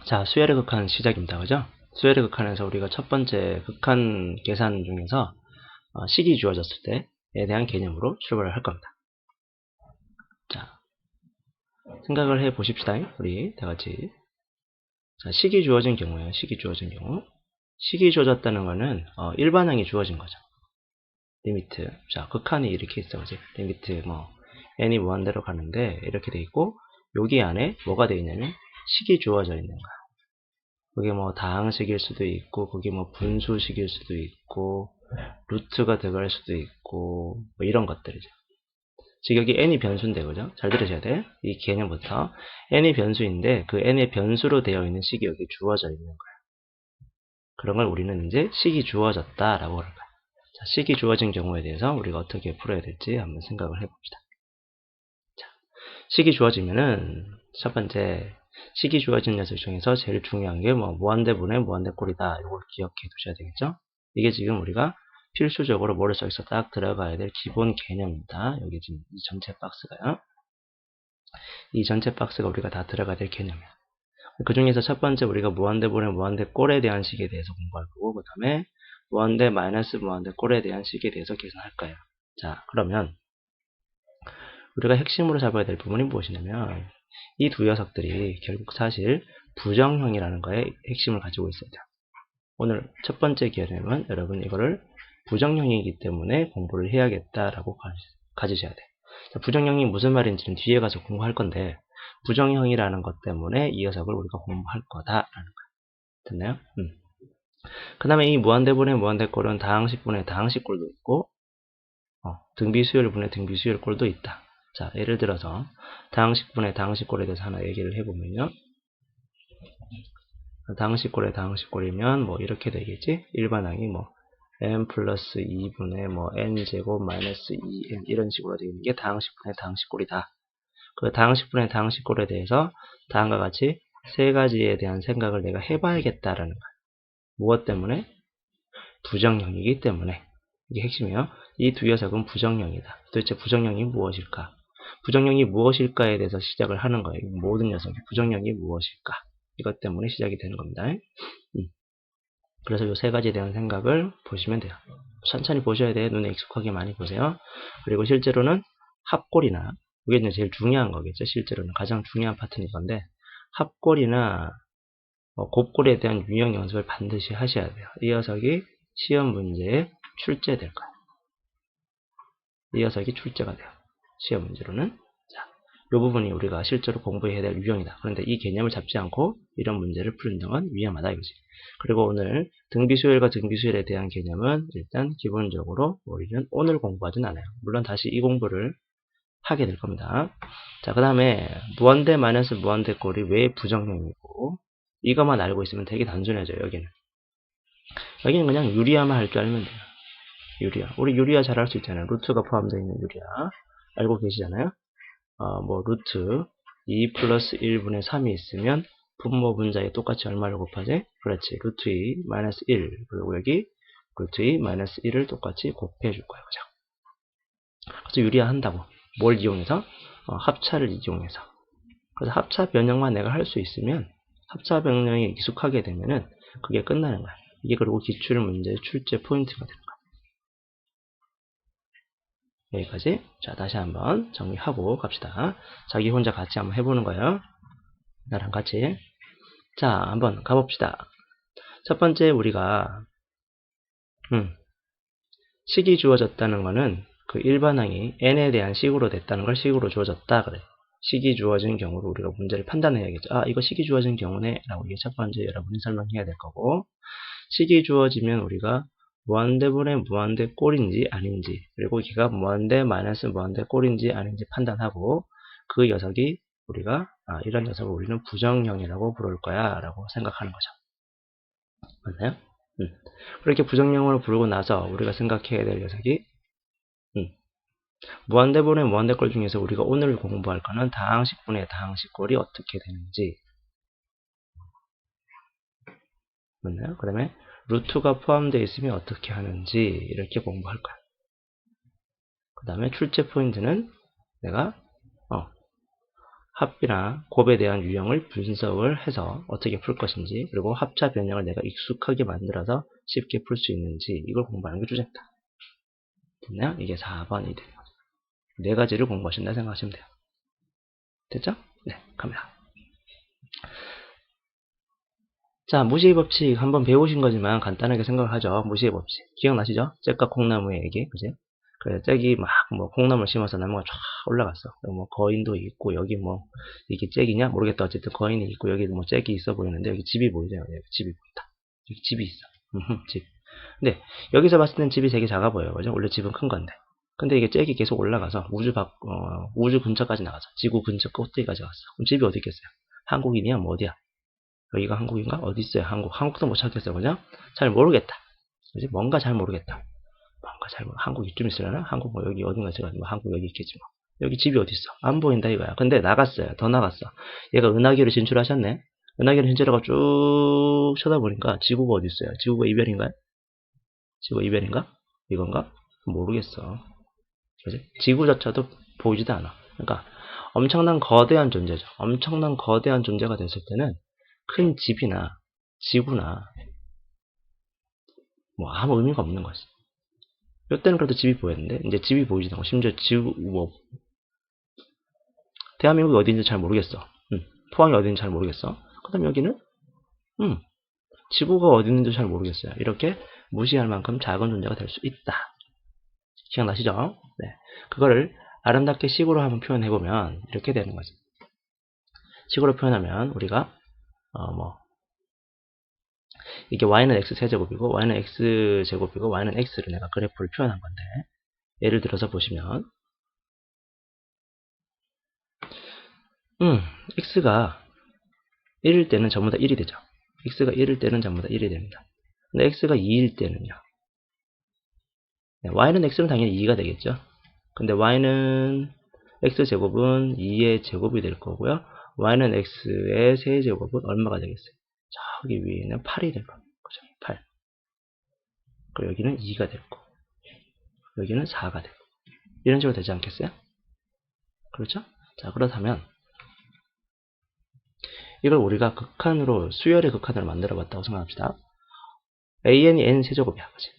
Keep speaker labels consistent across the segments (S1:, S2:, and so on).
S1: 자, 수열의 극한 시작입니다. 그죠? 수열의 극한에서 우리가 첫 번째 극한 계산 중에서 식이 주어졌을 때에 대한 개념으로 출발을 할 겁니다. 자, 생각을 해 보십시다. 우리 다 같이. 자, 식이 주어진 경우에요. 식이 주어진 경우. 식이 주어졌다는 거는 일반항이 주어진 거죠. 리미트. 자, 극한이 이렇게 있어. 그지? 리미트 n이 무한대로 가는데 이렇게 돼 있고 여기 안에 뭐가 돼 있냐면 식이 주어져 있는 거야. 그게 다항식일 수도 있고, 그게 분수식일 수도 있고, 루트가 들어갈 수도 있고, 이런 것들이죠. 즉, 여기 n이 변수인데, 그죠? 잘 들으셔야 돼. 이 개념부터. n이 변수인데, 그 n의 변수로 되어 있는 식이 여기 주어져 있는 거예요. 그런 걸 우리는 이제 식이 주어졌다라고 할 거예요. 자, 식이 주어진 경우에 대해서 우리가 어떻게 풀어야 될지 한번 생각을 해봅시다. 자, 식이 주어지면은, 첫 번째, 식이 주어진 녀석 중에서 제일 중요한 게 무한대분의 무한대꼴이다. 이걸 기억해 두셔야 되겠죠? 이게 지금 우리가 필수적으로 머릿속에서 딱 들어가야 될 기본 개념입니다. 여기 지금 이 전체 박스가요. 이 전체 박스가 우리가 다 들어가야 될 개념이에요. 그 중에서 첫 번째 우리가 무한대분의 무한대꼴에 대한 식에 대해서 공부할 거고, 그 다음에 무한대 마이너스 무한대꼴에 대한 식에 대해서 계산할 거예요. 자, 그러면 우리가 핵심으로 잡아야 될 부분이 무엇이냐면 이 두 녀석들이 결국 사실 부정형이라는 거에 핵심을 가지고 있어요. 오늘 첫 번째 개념은 여러분 이거를 부정형이기 때문에 공부를 해야겠다라고 가지셔야 돼요. 부정형이 무슨 말인지는 뒤에 가서 공부할 건데 부정형이라는 것 때문에 이 녀석을 우리가 공부할 거다라는 거예요. 됐나요? 그 다음에 이 무한대분의 무한대꼴은 다항식분의 다항식꼴도 있고 등비수열분의 등비수열꼴도 있다. 자, 예를 들어서 다항식분의 다항식꼴에 대해서 하나 얘기를 해보면요. 다항식꼴의 다항식꼴이면 이렇게 되겠지? 일반항이 n 플러스 2분의 n제곱 마이너스 2n 이런 식으로 되어 있는 게 다항식분의 다항식꼴이다. 그 다항식분의 다항식꼴에 대해서 다음과 같이 세 가지에 대한 생각을 내가 해봐야겠다라는 거야. 무엇 때문에? 부정형이기 때문에. 이게 핵심이에요. 이 두 녀석은 부정형이다. 도대체 부정형이 무엇일까? 부정형이 무엇일까에 대해서 시작을 하는 거예요. 모든 녀석이 부정형이 무엇일까? 이것 때문에 시작이 되는 겁니다. 그래서 이 세 가지에 대한 생각을 보시면 돼요. 천천히 보셔야 돼요. 눈에 익숙하게 많이 보세요. 그리고 실제로는 합골이나, 이게 이제 제일 중요한 거겠죠. 실제로는 가장 중요한 파트인 건데, 합골이나 곱골에 대한 유형 연습을 반드시 하셔야 돼요. 이 녀석이 시험 문제에 출제될 거예요. 이 녀석이 출제가 돼요. 시험 문제로는. 자, 이 부분이 우리가 실제로 공부해야 될 유형이다. 그런데 이 개념을 잡지 않고 이런 문제를 푸는 건 위험하다 이거지. 그리고 오늘 등비수열과 등비수열에 대한 개념은 일단 기본적으로 우리는 오늘 공부하진 않아요. 물론 다시 이 공부를 하게 될 겁니다. 자, 그 다음에 무한대 마이너스 무한대꼴이 왜 부정형이고 이것만 알고 있으면 되게 단순해져요. 여기는 그냥 유리화만 할 줄 알면 돼요. 유리화. 우리 유리화 잘 할 수 있잖아요. 루트가 포함되어 있는 유리화. 알고 계시잖아요. 루트 2 플러스 1분의 3이 있으면 분모 분자에 똑같이 얼마를 곱하지? 그렇지. 루트 2 마이너스 1. 그리고 여기 루트 2 마이너스 1을 똑같이 곱해 줄 거예요. 그죠? 그래서 유리화 한다고. 뭘 이용해서? 합차를 이용해서. 그래서 합차 변형만 내가 할 수 있으면 합차 변형에 익숙하게 되면은 그게 끝나는 거야. 이게 그리고 기출 문제의 출제 포인트가 되는 거야. 여기까지. 자, 다시 한번 정리하고 갑시다. 자기 혼자 같이 한번 해보는 거예요. 나랑 같이. 자, 한번 가봅시다. 첫 번째 우리가 식이 주어졌다는 거는 그 일반항이 n에 대한 식으로 됐다는 걸 식으로 주어졌다 그래. 식이 주어진 경우로 우리가 문제를 판단해야겠죠. 아, 이거 식이 주어진 경우네 라고 이게 첫 번째 여러분이 설명해야 될 거고, 식이 주어지면 우리가 무한대분의 무한대꼴인지 아닌지, 그리고 걔가 무한대 마이너스 무한대꼴인지 아닌지 판단하고, 그 녀석이 우리가 이런 녀석을 우리는 부정형이라고 부를 거야 라고 생각하는 거죠. 맞나요? 그렇게 부정형으로 부르고 나서 우리가 생각해야 될 녀석이 무한대분의 무한대꼴 중에서 우리가 오늘 공부할 거는 다항식분의 다항식꼴이 어떻게 되는지, 맞나요? 그 다음에 루트가 포함되어 있으면 어떻게 하는지 이렇게 공부할 거야. 그 다음에 출제 포인트는 내가 합이나 곱에 대한 유형을 분석을 해서 어떻게 풀 것인지, 그리고 합차 변형을 내가 익숙하게 만들어서 쉽게 풀 수 있는지, 이걸 공부하는 게 주제입니다. 됐나요? 이게 4번이 돼요. 네 가지를 공부하신다 생각하시면 돼요. 됐죠? 네, 갑니다. 자, 무시의 법칙 한번 배우신 거지만 간단하게 생각을 하죠. 무시의 법칙. 기억나시죠? 잭과 콩나무의 얘기, 그지? 그래, 잭이 막 뭐 콩나무를 심어서 나무가 쫙 올라갔어. 뭐 거인도 있고, 여기 뭐 이게 잭이냐? 모르겠다. 어쨌든 거인이 있고, 여기 뭐 잭이 있어 보이는데, 여기 집이 보이죠? 여기 집이 보인다. 여기 집이 있어. 집. 근데 여기서 봤을 땐 집이 되게 작아 보여요. 그죠? 원래 집은 큰 건데. 근데 이게 잭이 계속 올라가서 우주 근처까지 나가서 지구 근처 꼭대기까지 갔어. 그럼 집이 어디 있겠어요? 한국이냐? 뭐 어디야? 여기가 한국인가? 어디 있어요? 한국도 못 찾겠어요. 그죠? 잘 모르겠다. 그지? 뭔가 잘 모르겠다. 뭔가 잘 모르. 한국 이쯤 있으려나? 한국 뭐 여기 어딘가 제가 뭐 한국 여기 있겠지 뭐. 여기 집이 어디 있어? 안 보인다 이거야. 근데 나갔어요. 더 나갔어. 얘가 은하계로 진출하셨네. 은하계로 진출하고 쭉 쳐다보니까 지구가 어디 있어요? 지구가 이별인가요? 지구가 이별인가? 이건가? 모르겠어. 그지? 지구조차도 보이지도 않아. 그러니까 엄청난 거대한 존재죠. 엄청난 거대한 존재가 됐을 때는 큰 집이나 지구나 뭐 아무 의미가 없는 거지. 이때는 그래도 집이 보였는데 이제 집이 보이지도 않고, 심지어 지구 뭐 대한민국이 어디인지 잘 모르겠어. 포항이 어디인지 잘 모르겠어. 그다음 여기는 지구가 어디 있는지 잘 모르겠어요. 이렇게 무시할 만큼 작은 존재가 될 수 있다. 기억나시죠? 네. 그거를 아름답게 식으로 한번 표현해보면 이렇게 되는 거죠. 식으로 표현하면 우리가 뭐 이게 y는 x 세제곱이고 y는 x 제곱이고 y는 x를 내가 그래프를 표현한 건데, 예를 들어서 보시면 x가 1일 때는 전부 다 1이 되죠. x가 1일 때는 전부 다 1이 됩니다. 근데 x가 2일 때는요. 네, y는 x는 당연히 2가 되겠죠. 근데 y는 x제곱은 2의 제곱이 될 거고요. y는 x의 세제곱은 얼마가 되겠어요? 저기 위에는 8이 될 겁니다. 그죠? 8. 그리고 여기는 2가 될 거고, 여기는 4가 되고, 이런 식으로 되지 않겠어요? 그렇죠? 자, 그렇다면 이걸 우리가 극한으로, 수열의 극한으로 만들어 봤다고 생각합시다. an이 n 세제곱이야. 그치?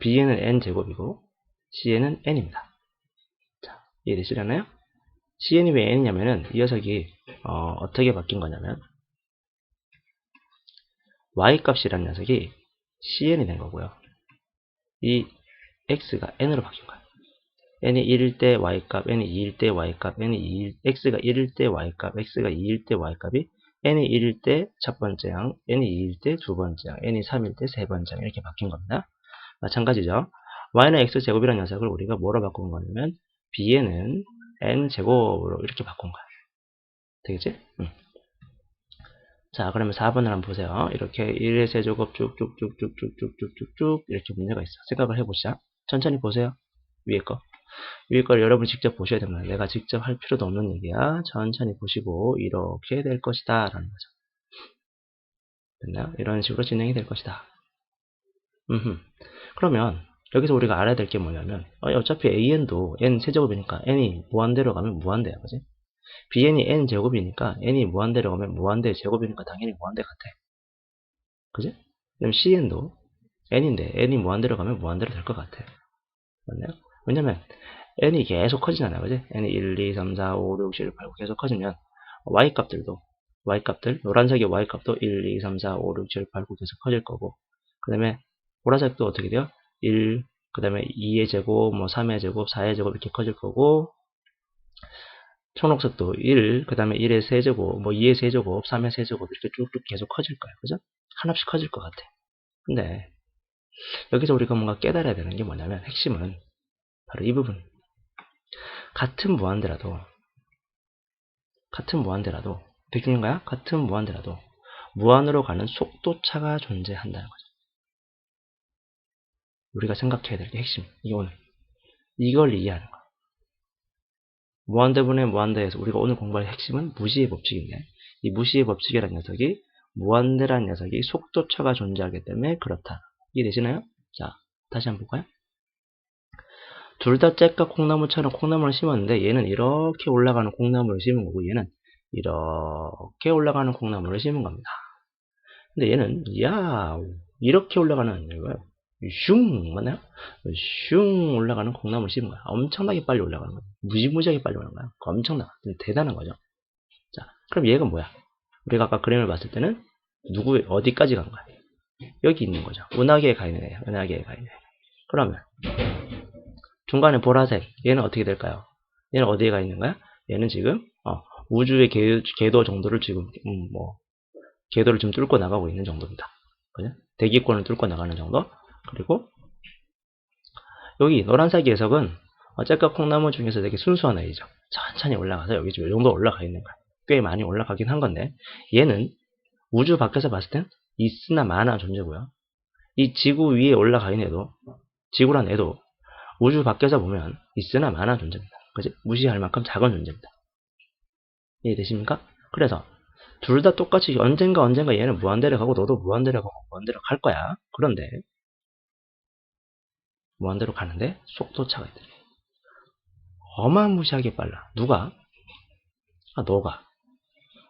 S1: bn은 n 제곱이고 cn은 n입니다. 자, 이해되시려나요? cn이 왜 n이냐면은 이 녀석이 어떻게 바뀐 거냐면 y값이라는 녀석이 cn이 된 거고요. 이 x가 n으로 바뀐 거예요. n이 1일 때 y값, n이 2일 때 y값, x가 1일 때 y값, x가 2일 때 y값이 n이 1일 때 첫 번째 양, n이 2일 때 두 번째 양, n이 3일 때 세 번째 양, 이렇게 바뀐 겁니다. 마찬가지죠. y는 x제곱이라는 녀석을 우리가 뭐로 바꾼 거냐면 b에는 n제곱으로 이렇게 바꾼 거예요. 되겠지? 자, 그러면 4번을 한번 보세요. 이렇게 1의 세제곱 쭉쭉쭉쭉쭉쭉쭉쭉 이렇게 문제가 있어. 생각을 해보시죠. 천천히 보세요. 위에 거. 위에 걸 여러분이 직접 보셔야 됩니다. 내가 직접 할 필요도 없는 얘기야. 천천히 보시고 이렇게 될 것이다 라는 거죠. 됐나요? 이런 식으로 진행이 될 것이다. 그러면 여기서 우리가 알아야 될 게 뭐냐면 어차피 an도 n 세제곱이니까 n이 무한대로 가면 무한대야. 그지? bn이 n 제곱이니까 n이 무한대로 가면 무한대 제곱이니까 당연히 무한대 같아. 그지? 그럼 cn도 n인데 n이 무한대로 가면 무한대로 될 것 같아. 맞나요? 왜냐면 n이 계속 커지잖아요. 그지? n이 1, 2, 3, 4, 5, 6, 7, 8, 9 계속 커지면 y값들도 y값들 노란색의 y값도 1, 2, 3, 4, 5, 6, 7, 8, 9 계속 커질 거고, 그 다음에 보라색도 어떻게 돼요? 1, 그 다음에 2의 제곱, 뭐 3의 제곱, 4의 제곱 이렇게 커질 거고, 초록색도 1, 그 다음에 1의 세제곱, 뭐 2의 세제곱, 3의 세제곱 이렇게 쭉쭉 계속 커질 거예요. 그죠? 하나씩 커질 것 같아. 근데 여기서 우리가 뭔가 깨달아야 되는 게 뭐냐면, 핵심은 바로 이 부분. 같은 무한대라도 백중인가요? 같은 무한대라도 무한으로 가는 속도차가 존재한다는 거죠. 우리가 생각해야 될 게 핵심. 이걸 이해하는 거. 무한대분의 무한대에서 우리가 오늘 공부할 핵심은 무시의 법칙인데, 이 무시의 법칙이라는 녀석이, 무한대라는 녀석이 속도차가 존재하기 때문에 그렇다. 이해되시나요? 자, 다시 한번 볼까요? 둘 다 잭과 콩나물처럼 콩나물을 심었는데 얘는 이렇게 올라가는 콩나물을 심은 거고 얘는 이렇게 올라가는 콩나물을 심은 겁니다. 근데 얘는 이렇게 올라가는 이거요. 슝 맞나요? 슝 올라가는 콩나물 심은 거야. 엄청나게 빨리 올라가는 거야. 무지무지하게 빨리 올라가는 거야. 엄청나. 대단한 거죠. 자, 그럼 얘가 뭐야? 우리가 아까 그림을 봤을 때는 어디까지 간 거야? 여기 있는 거죠. 은하계에 가 있는 애야. 은하계에 가 있는 애. 그러면 중간에 보라색 얘는 어떻게 될까요? 얘는 어디에 가 있는 거야? 얘는 지금 우주의 궤도 정도를 지금 궤도를 좀 뚫고 나가고 있는 정도입니다. 그죠? 대기권을 뚫고 나가는 정도. 그리고 여기 노란색 녀석은 잭과 콩나물 중에서 되게 순수한 애이죠. 천천히 올라가서 여기 지금 이 정도 올라가 있는 거야. 꽤 많이 올라가긴 한 건데 얘는 우주 밖에서 봤을 땐 있으나 마나 존재고요. 이 지구 위에 올라가 있는 애도 지구란 애도 우주 밖에서 보면 있으나 마나 존재입니다. 그지? 무시할 만큼 작은 존재입니다. 이해되십니까? 그래서 둘 다 똑같이 언젠가 얘는 무한대를 가고 너도 무한대를 가고 무한대로 갈 거야. 그런데 무한대로 가는데 속도차가 있다. 어마무시하게 빨라. 누가?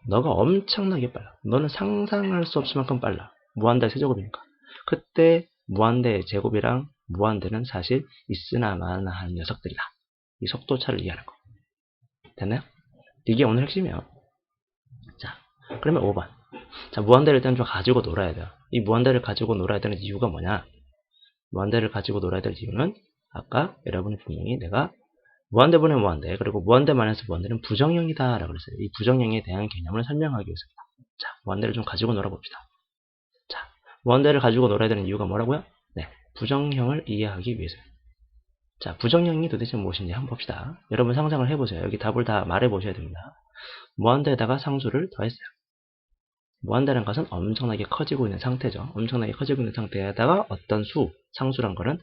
S1: 너가 엄청나게 빨라. 너는 상상할 수 없을 만큼 빨라. 무한대 세제곱이니까. 그때 무한대의 제곱이랑 무한대는 사실 있으나 마나 하는 녀석들이다. 이 속도차를 이해하는 거. 됐나요? 이게 오늘 핵심이에요. 자, 그러면 5번. 자, 무한대를 일단 좀 가지고 놀아야 돼요. 이 무한대를 가지고 놀아야 되는 이유가 뭐냐? 무한대를 가지고 놀아야 될 이유는 아까 여러분이 분명히 내가 무한대분의 무한대 그리고 무한대 마이너스 무한대는 부정형이다 라고 그랬어요. 이 부정형에 대한 개념을 설명하기 위해서입니다. 자, 무한대를 좀 가지고 놀아봅시다. 자, 무한대를 가지고 놀아야 되는 이유가 뭐라고요? 네, 부정형을 이해하기 위해서요. 자, 부정형이 도대체 무엇인지 한번 봅시다. 여러분 상상을 해보세요. 여기 답을 다 말해보셔야 됩니다. 무한대에다가 상수를 더했어요. 무한대라는 것은 엄청나게 커지고 있는 상태죠. 엄청나게 커지고 있는 상태에다가 어떤 수, 상수란 거는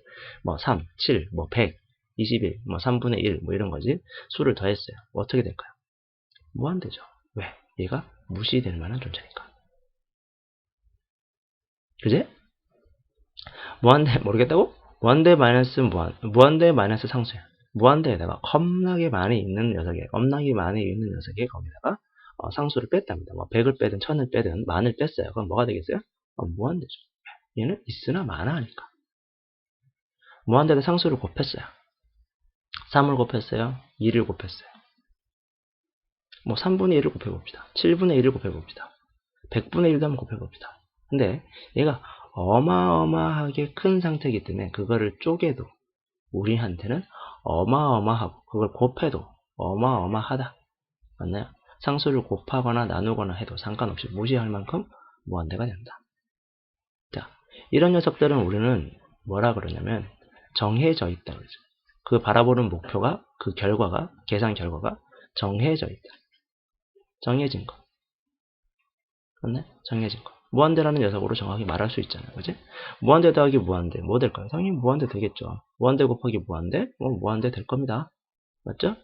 S1: 3, 7, 100, 21, 3분의 1 이런 거지. 수를 더했어요. 어떻게 될까요? 무한대죠. 왜? 얘가 무시될 만한 존재니까. 그제? 무한대 모르겠다고? 무한대 마이너스 무한대 마이너스 상수야. 무한대에다가 겁나게 많이 있는 녀석에 거기다가 상수를 뺐답니다. 100을 빼든 1000을 빼든 만을 뺐어요. 그럼 뭐가 되겠어요? 무한대죠. 얘는 있으나 마나 하니까. 무한대에다 상수를 곱했어요. 3을 곱했어요. 2를 곱했어요. 3분의 1을 곱해봅시다. 7분의 1을 곱해봅시다. 100분의 1도 한번 곱해봅시다. 근데 얘가 어마어마하게 큰 상태이기 때문에 그거를 쪼개도 우리한테는 어마어마하고 그걸 곱해도 어마어마하다. 맞나요? 상수를 곱하거나 나누거나 해도 상관없이 무시할 만큼 무한대가 된다. 자, 이런 녀석들은 우리는 뭐라 그러냐면 정해져 있다 그러죠. 그 바라보는 목표가 그 결과가 계산 결과가 정해져 있다. 정해진 거. 맞나요? 정해진 거. 무한대라는 녀석으로 정확히 말할 수 있잖아요. 그지? 무한대 더하기 무한대. 뭐 될까요? 당연히 무한대 되겠죠. 무한대 곱하기 무한대? 무한대 될 겁니다. 맞죠?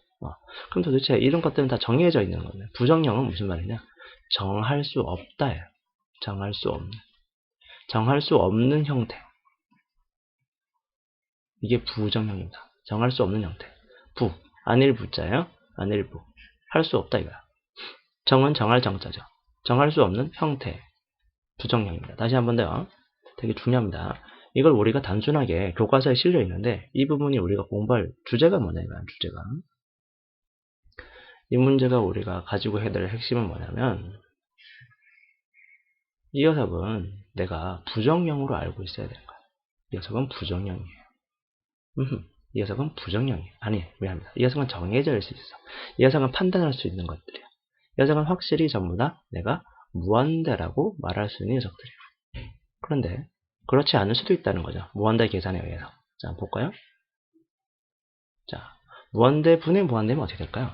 S1: 그럼 도대체 이런 것들은 다 정해져 있는 거네. 부정형은 무슨 말이냐? 정할 수 없다예요. 정할 수 없는. 정할 수 없는 형태. 이게 부정형입니다. 정할 수 없는 형태. 안일부자예요. 안일부. 할 수 없다 이거야. 정은 정할 정자죠. 정할 수 없는 형태. 부정형입니다. 다시 한번 더요. 되게 중요합니다. 이걸 우리가 단순하게 교과서에 실려 있는데 이 부분이 우리가 공부할 주제가 뭐냐면 주제가 이 문제가 우리가 가지고 해야 될 핵심은 뭐냐면 이 녀석은 내가 부정형으로 알고 있어야 되는 거야. 이 녀석은 부정형이에요. 이 녀석은 부정형이에요. 아니, 미안합니다. 이 녀석은 정해져 있을 수 있어. 이 녀석은 판단할 수 있는 것들이에요. 이 녀석은 확실히 전부 다 내가 무한대라고 말할 수 있는 녀석들이에요. 그런데 그렇지 않을 수도 있다는 거죠. 무한대 계산에 의해서. 자, 한번 볼까요? 자, 무한대 분의 무한대면 어떻게 될까요?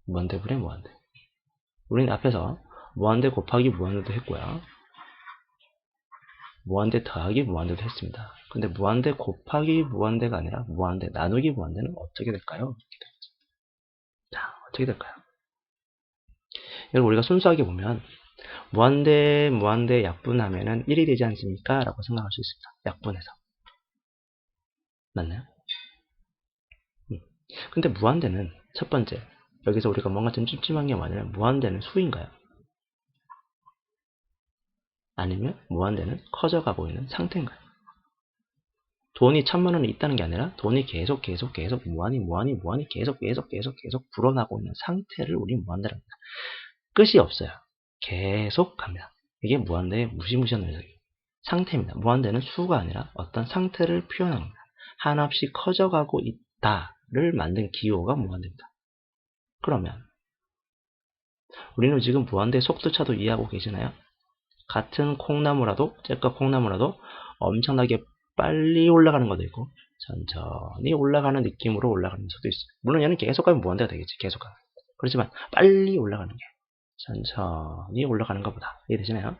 S1: 무한대 분의 무한대. 우리는 앞에서 무한대 곱하기 무한대도 했고요. 무한대 더하기 무한대도 했습니다. 근데 무한대 곱하기 무한대가 아니라 무한대 나누기 무한대는 어떻게 될까요? 자, 어떻게 될까요? 여러분 우리가 순수하게 보면 무한대 약분하면은 1이 되지 않습니까? 라고 생각할 수 있습니다. 약분해서. 맞나요? 근데 무한대는 첫 번째, 여기서 우리가 뭔가 좀 찜찜한 게 뭐냐면 무한대는 수인가요? 아니면 무한대는 커져가고 있는 상태인가요? 돈이 1000만 원이 있다는 게 아니라 돈이 계속 무한히 계속 불어나고 있는 상태를 우리 무한대라고 합니다. 끝이 없어요. 계속 갑니다. 이게 무한대의 무시무시한 녀석이에요. 상태입니다. 무한대는 수가 아니라 어떤 상태를 표현합니다. 한없이 커져가고 있다를 만든 기호가 무한대입니다. 그러면 우리는 지금 무한대 속도차도 이해하고 계시나요? 같은 콩나무라도, 잭과 콩나무라도 엄청나게 빨리 올라가는 것도 있고 천천히 올라가는 느낌으로 올라가는 것도 있어요. 물론 얘는 계속 가면 무한대가 되겠지. 계속 가면. 그렇지만 빨리 올라가는 게 천천히 올라가는 것보다 이해되시나요?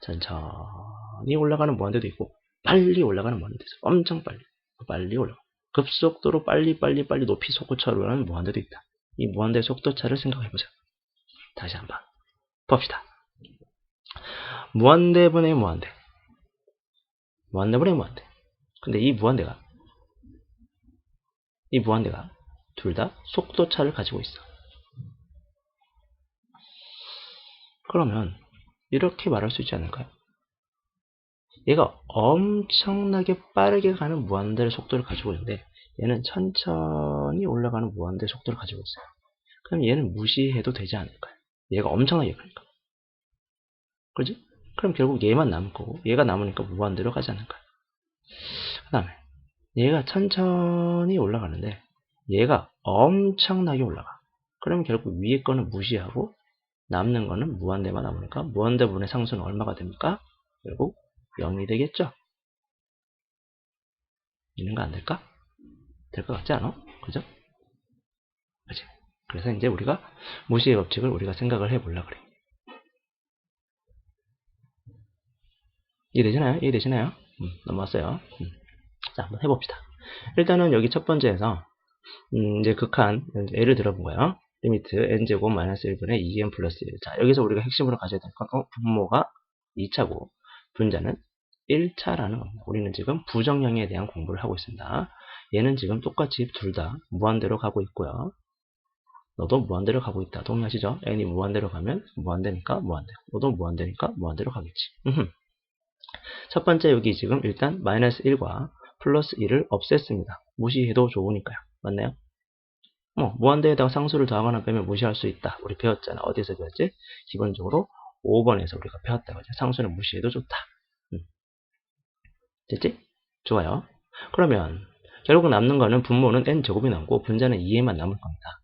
S1: 천천히 올라가는 무한대도 있고 빨리 올라가는 무한대도 있어요. 엄청 빨리 올라가. 급속도로 빨리 높이 속도차로 올라가는 무한대도 있다. 이 무한대 속도차를 생각해보세요. 다시 한번 봅시다. 무한대분의 무한대. 무한대분의 무한대. 근데 이 무한대가 둘 다 속도차를 가지고 있어. 그러면 이렇게 말할 수 있지 않을까요? 얘가 엄청나게 빠르게 가는 무한대의 속도를 가지고 있는데 얘는 천천히 올라가는 무한대의 속도를 가지고 있어요. 그럼 얘는 무시해도 되지 않을까요? 얘가 엄청나게 가니까. 그지? 그럼 결국 얘만 남을 거고 얘가 남으니까 무한대로 가지 않을까요? 그 다음에 얘가 천천히 올라가는데 얘가 엄청나게 올라가. 그럼 결국 위에 거는 무시하고 남는 거는 무한대만 남으니까 무한대분의 상수는 얼마가 됩니까? 결국 0이 되겠죠? 있는가 안 될까? 될 것 같지 않아? 그죠? 그치? 그래서 이제 우리가 무시의 법칙을 우리가 생각을 해보려 그래. 이해되시나요? 넘어왔어요. 자, 한번 해봅시다. 일단은 여기 첫 번째에서 이제 극한 예를 들어본 거예요. 리미트 n제곱 마이너스 1분의 2n 플러스 1. 자, 여기서 우리가 핵심으로 가져야 될 건 분모가 2차고 분자는 1차라는 겁니다. 우리는 지금 부정형에 대한 공부를 하고 있습니다. 얘는 지금 똑같이 둘 다 무한대로 가고 있고요. 너도 무한대로 가고 있다. 동의하시죠? n이 무한대로 가면 무한대니까 무한대. 너도 무한대니까 무한대로 가겠지. 첫 번째 여기 지금 일단 마이너스 1과 플러스 1을 없앴습니다. 무시해도 좋으니까요. 맞나요? 무한대에다가 상수를 더하거나 빼면 무시할 수 있다. 우리 배웠잖아. 어디서 배웠지? 기본적으로 5번에서 우리가 배웠다고 하죠. 상수는 무시해도 좋다. 됐지? 좋아요. 그러면 결국 남는 거는 분모는 n제곱이 남고 분자는 2에만 남을 겁니다.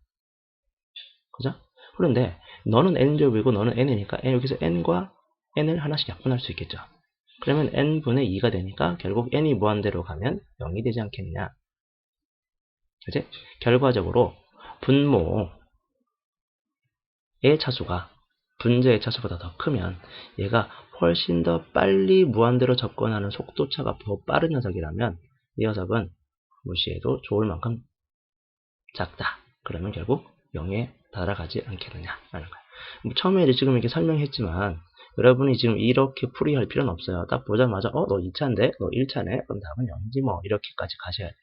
S1: 그죠? 그런데 너는 n제곱이고 너는 n이니까 여기서 n과 n을 하나씩 약분할 수 있겠죠. 그러면 n분의 2가 되니까 결국 n이 무한대로 가면 0이 되지 않겠냐. 그치? 결과적으로 분모의 차수가 분자의 차수보다 더 크면 얘가 훨씬 더 빨리 무한대로 접근하는 속도차가 더 빠른 녀석이라면 이 녀석은 무시해도 좋을 만큼 작다. 그러면 결국 0에 달아가지 않겠느냐라는 거예요. 처음에 지금 이렇게 설명했지만 여러분이 지금 이렇게 풀이할 필요는 없어요. 딱 보자마자 너 2차인데? 너 1차네? 그럼 답은 0이지 뭐 이렇게까지 가셔야 돼요.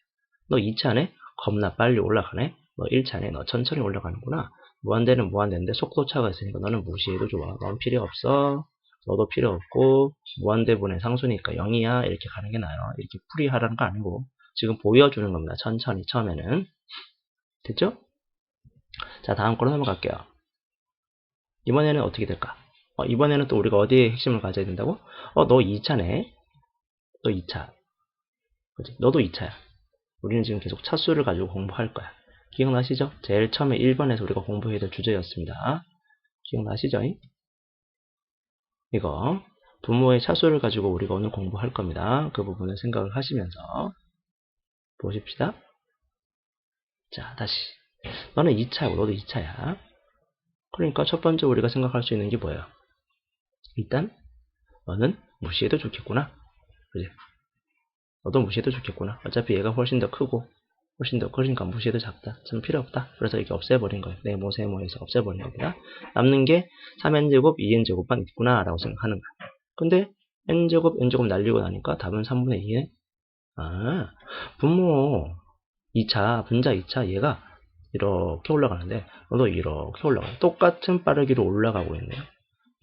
S1: 너 2차네? 겁나 빨리 올라가네? 너 1차네? 너 천천히 올라가는구나. 무한대는 무한대인데 속도차가 있으니까 너는 무시해도 좋아. 넌 필요 없어. 너도 필요 없고 무한대분의 상수니까 0이야. 이렇게 가는 게 나아요. 이렇게 풀이하라는 거 아니고 지금 보여주는 겁니다. 천천히 처음에는. 됐죠? 자, 다음 거로 넘어갈게요. 이번에는 어떻게 될까? 이번에는 또 우리가 어디에 핵심을 가져야 된다고? 너 2차네? 너 2차. 그치? 너도 2차야. 우리는 지금 계속 차수를 가지고 공부할 거야. 기억나시죠? 제일 처음에 1번에서 우리가 공부해야 될 주제였습니다. 기억나시죠? 이거 분모의 차수를 가지고 우리가 오늘 공부할 겁니다. 그 부분을 생각을 하시면서 보십시다. 자, 다시. 너는 2차고 너도 2차야. 그러니까 첫 번째 우리가 생각할 수 있는 게 뭐예요? 일단 너는 무시해도 좋겠구나. 그지? 너도 무시해도 좋겠구나. 어차피 얘가 훨씬 더 크고 훨씬 더 커지니까 무시해도 작다. 참 필요 없다. 그래서 이렇게 없애버린 거예요. 네모 세모에서 없애버린 겁니다. 남는 게 3n제곱 2n제곱만 있구나 라고 생각하는 거야. 근데 n제곱 n제곱 날리고 나니까 답은 3분의 2에 분모 분자 2차 얘가 이렇게 올라가는데 너도 이렇게 올라가요. 똑같은 빠르기로 올라가고 있네요.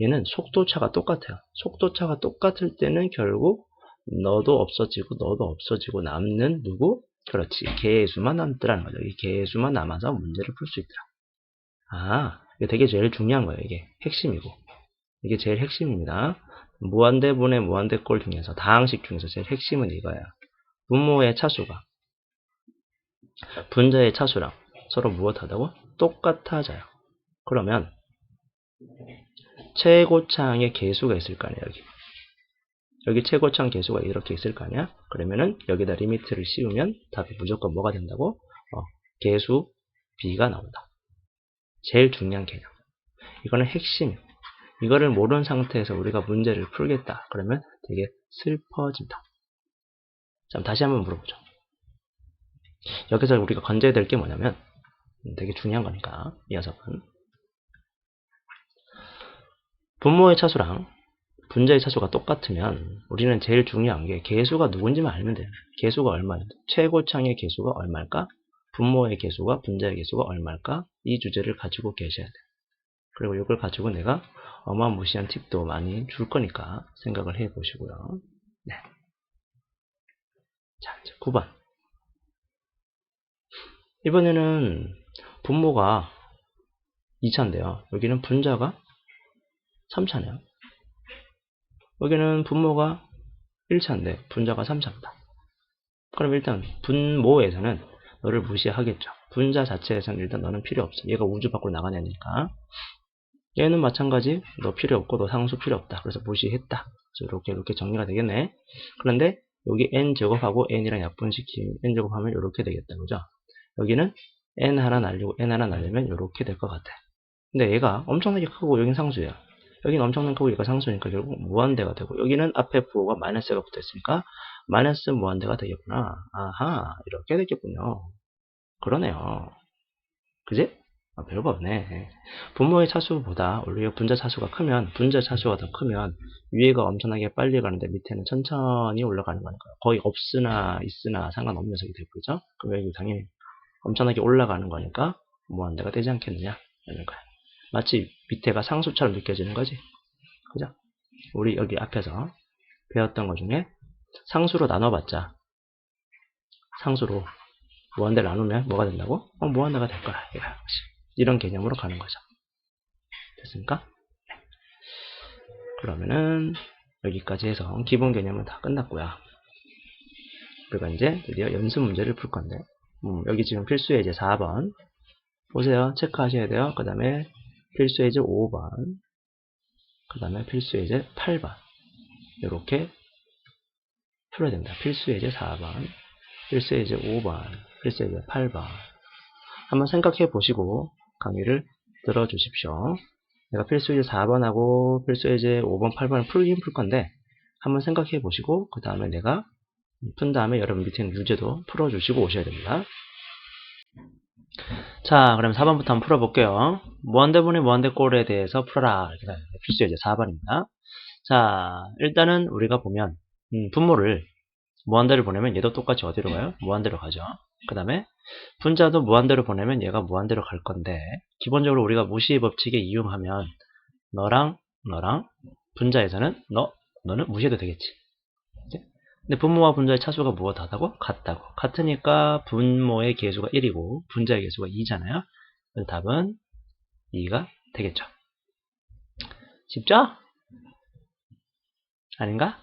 S1: 얘는 속도차가 똑같아요. 속도차가 똑같을 때는 결국 너도 없어지고 남는 누구? 그렇지. 개수만 남더라는 거죠. 이 개수만 남아서 문제를 풀 수 있더라. 아, 이게 되게 제일 중요한 거예요. 이게 핵심이고. 이게 제일 핵심입니다. 무한대분의 무한대꼴 중에서 다항식 중에서 제일 핵심은 이거예요. 분모의 차수가 분자의 차수랑 서로 무엇하다고? 똑같아져요. 그러면 최고창의 개수가 있을 거 아니에요. 여기 최고창 개수가 이렇게 있을 거 아니야? 그러면은 여기다 리미트를 씌우면 답이 무조건 뭐가 된다고? 개수 B가 나온다. 제일 중요한 개념. 이거는 핵심. 이거를 모르는 상태에서 우리가 문제를 풀겠다. 그러면 되게 슬퍼진다. 자, 다시 한번 물어보죠. 여기서 우리가 건져야 될 게 뭐냐면 되게 중요한 거니까 이 녀석은 분모의 차수랑 분자의 차수가 똑같으면 우리는 제일 중요한 게 개수가 누군지만 알면 돼요. 개수가 얼마인지. 최고창의 개수가 얼마일까? 분모의 개수가 분자의 개수가 얼마일까? 이 주제를 가지고 계셔야 돼요. 그리고 이걸 가지고 내가 어마무시한 팁도 많이 줄 거니까 생각을 해 보시고요. 네. 자, 이제 9번. 이번에는 분모가 2차인데요. 여기는 분자가 3차네요. 여기는 분모가 1차인데 분자가 3차입니다. 그럼 일단 분모에서는 너를 무시하겠죠. 분자 자체에서는 일단 너는 필요 없어. 얘가 우주 밖으로 나가냐니까. 얘는 마찬가지. 너 필요 없고 너 상수 필요 없다. 그래서 무시했다. 이렇게 정리가 되겠네. 그런데 여기 n제곱하고 n이랑 약분시키면 n제곱하면 이렇게 되겠다. 그죠? 여기는 n 하나 날리고 n 하나 날리면 이렇게 될 것 같아. 근데 얘가 엄청나게 크고 여긴 상수야. 여기는 엄청나게 크고 얘가 상수니까 결국 무한대가 되고 여기는 앞에 부호가 마이너스가 붙어있으니까 마이너스 무한대가 되겠구나. 아하, 이렇게 되겠군요. 그러네요. 그지? 별거 없네. 분모의 차수보다 오히려 분자 차수가 크면 분자 차수가 더 크면 위에가 엄청나게 빨리 가는데 밑에는 천천히 올라가는 거니까 거의 없으나 있으나 상관없는 녀석이 되고죠. 그럼 여기 당연히 엄청나게 올라가는 거니까 무한대가 되지 않겠느냐 이런 거야. 마치 밑에가 상수처럼 느껴지는 거지. 그죠? 우리 여기 앞에서 배웠던 것 중에 상수로 나눠봤자 상수로 무한대를 나누면 뭐가 된다고? 무한대가 될 거야. 이런 개념으로 가는 거죠. 됐습니까? 그러면은 여기까지 해서 기본 개념은 다 끝났고요. 우리가 이제 드디어 연습 문제를 풀 건데 여기 지금 필수 예제 4번 보세요. 체크하셔야 돼요. 그 다음에 필수 예제 5번 그 다음에 필수 예제 8번 이렇게 풀어야 됩니다. 필수 예제 4번 필수 예제 5번 필수 예제 8번 한번 생각해 보시고 강의를 들어주십시오. 내가 필수 예제 4번하고 필수 예제 5번, 8번을 풀긴 풀 건데 한번 생각해 보시고 그 다음에 내가 푼 다음에 여러분 밑에 있는 유제도 풀어주시고 오셔야 됩니다. 자, 그럼 4번부터 한번 풀어볼게요. 무한대분의 무한대꼴에 대해서 풀어라. 필수 예제 4번입니다. 자, 일단은 우리가 보면 분모를 무한대로 보내면 얘도 똑같이 어디로 가요? 무한대로 가죠. 그 다음에 분자도 무한대로 보내면 얘가 무한대로 갈 건데 기본적으로 우리가 무시의 법칙에 이용하면 너랑 분자에서는 너는 무시해도 되겠지. 근데 분모와 분자의 차수가 무엇하다고? 같다고. 같으니까 분모의 개수가 1이고 분자의 개수가 2잖아요. 그래서 답은 2가 되겠죠. 쉽죠? 아닌가?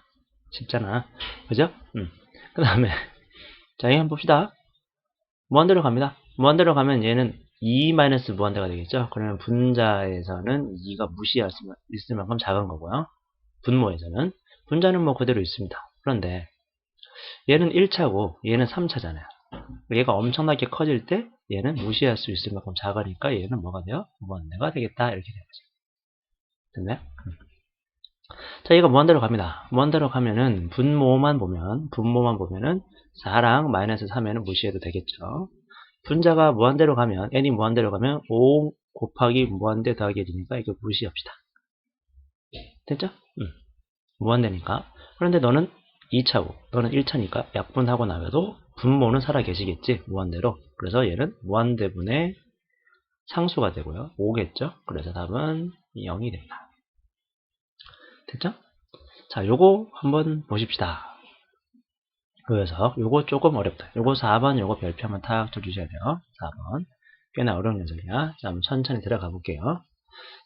S1: 쉽잖아. 그죠? 그 다음에 자, 이거 한번 봅시다. 무한대로 갑니다. 무한대로 가면 얘는 2 마이너스 무한대가 되겠죠. 그러면 분자에서는 2가 무시할 수 있을 만큼 작은 거고요. 분모에서는 분자는 뭐 그대로 있습니다. 그런데 얘는 1차고 얘는 3차잖아요. 얘가 엄청나게 커질 때 얘는 무시할 수 있을 만큼 작으니까 얘는 뭐가 돼요? 무한대가 되겠다. 이렇게 되는 거죠. 됐나요? 자, 얘가 무한대로 갑니다. 무한대로 가면은 분모만 보면은 4랑 마이너스 3에는 무시해도 되겠죠. 분자가 무한대로 가면 n이 무한대로 가면 5 곱하기 무한대 더하기 1이니까 이거 무시합시다. 됐죠? 무한대니까. 그런데 너는 2차고 너는 1차니까 약분하고 나면도 분모는 살아 계시겠지, 무한대로. 그래서 얘는 무한대분의 상수가 되고요. 5겠죠? 그래서 답은 0이 됩니다. 됐죠? 자, 요거 한번 보십시다. 그 녀석, 요거 조금 어렵다. 요거 4번, 요거 별표 한번 탁 쳐주셔야 돼요. 4번. 꽤나 어려운 녀석이야. 자, 한번 천천히 들어가 볼게요.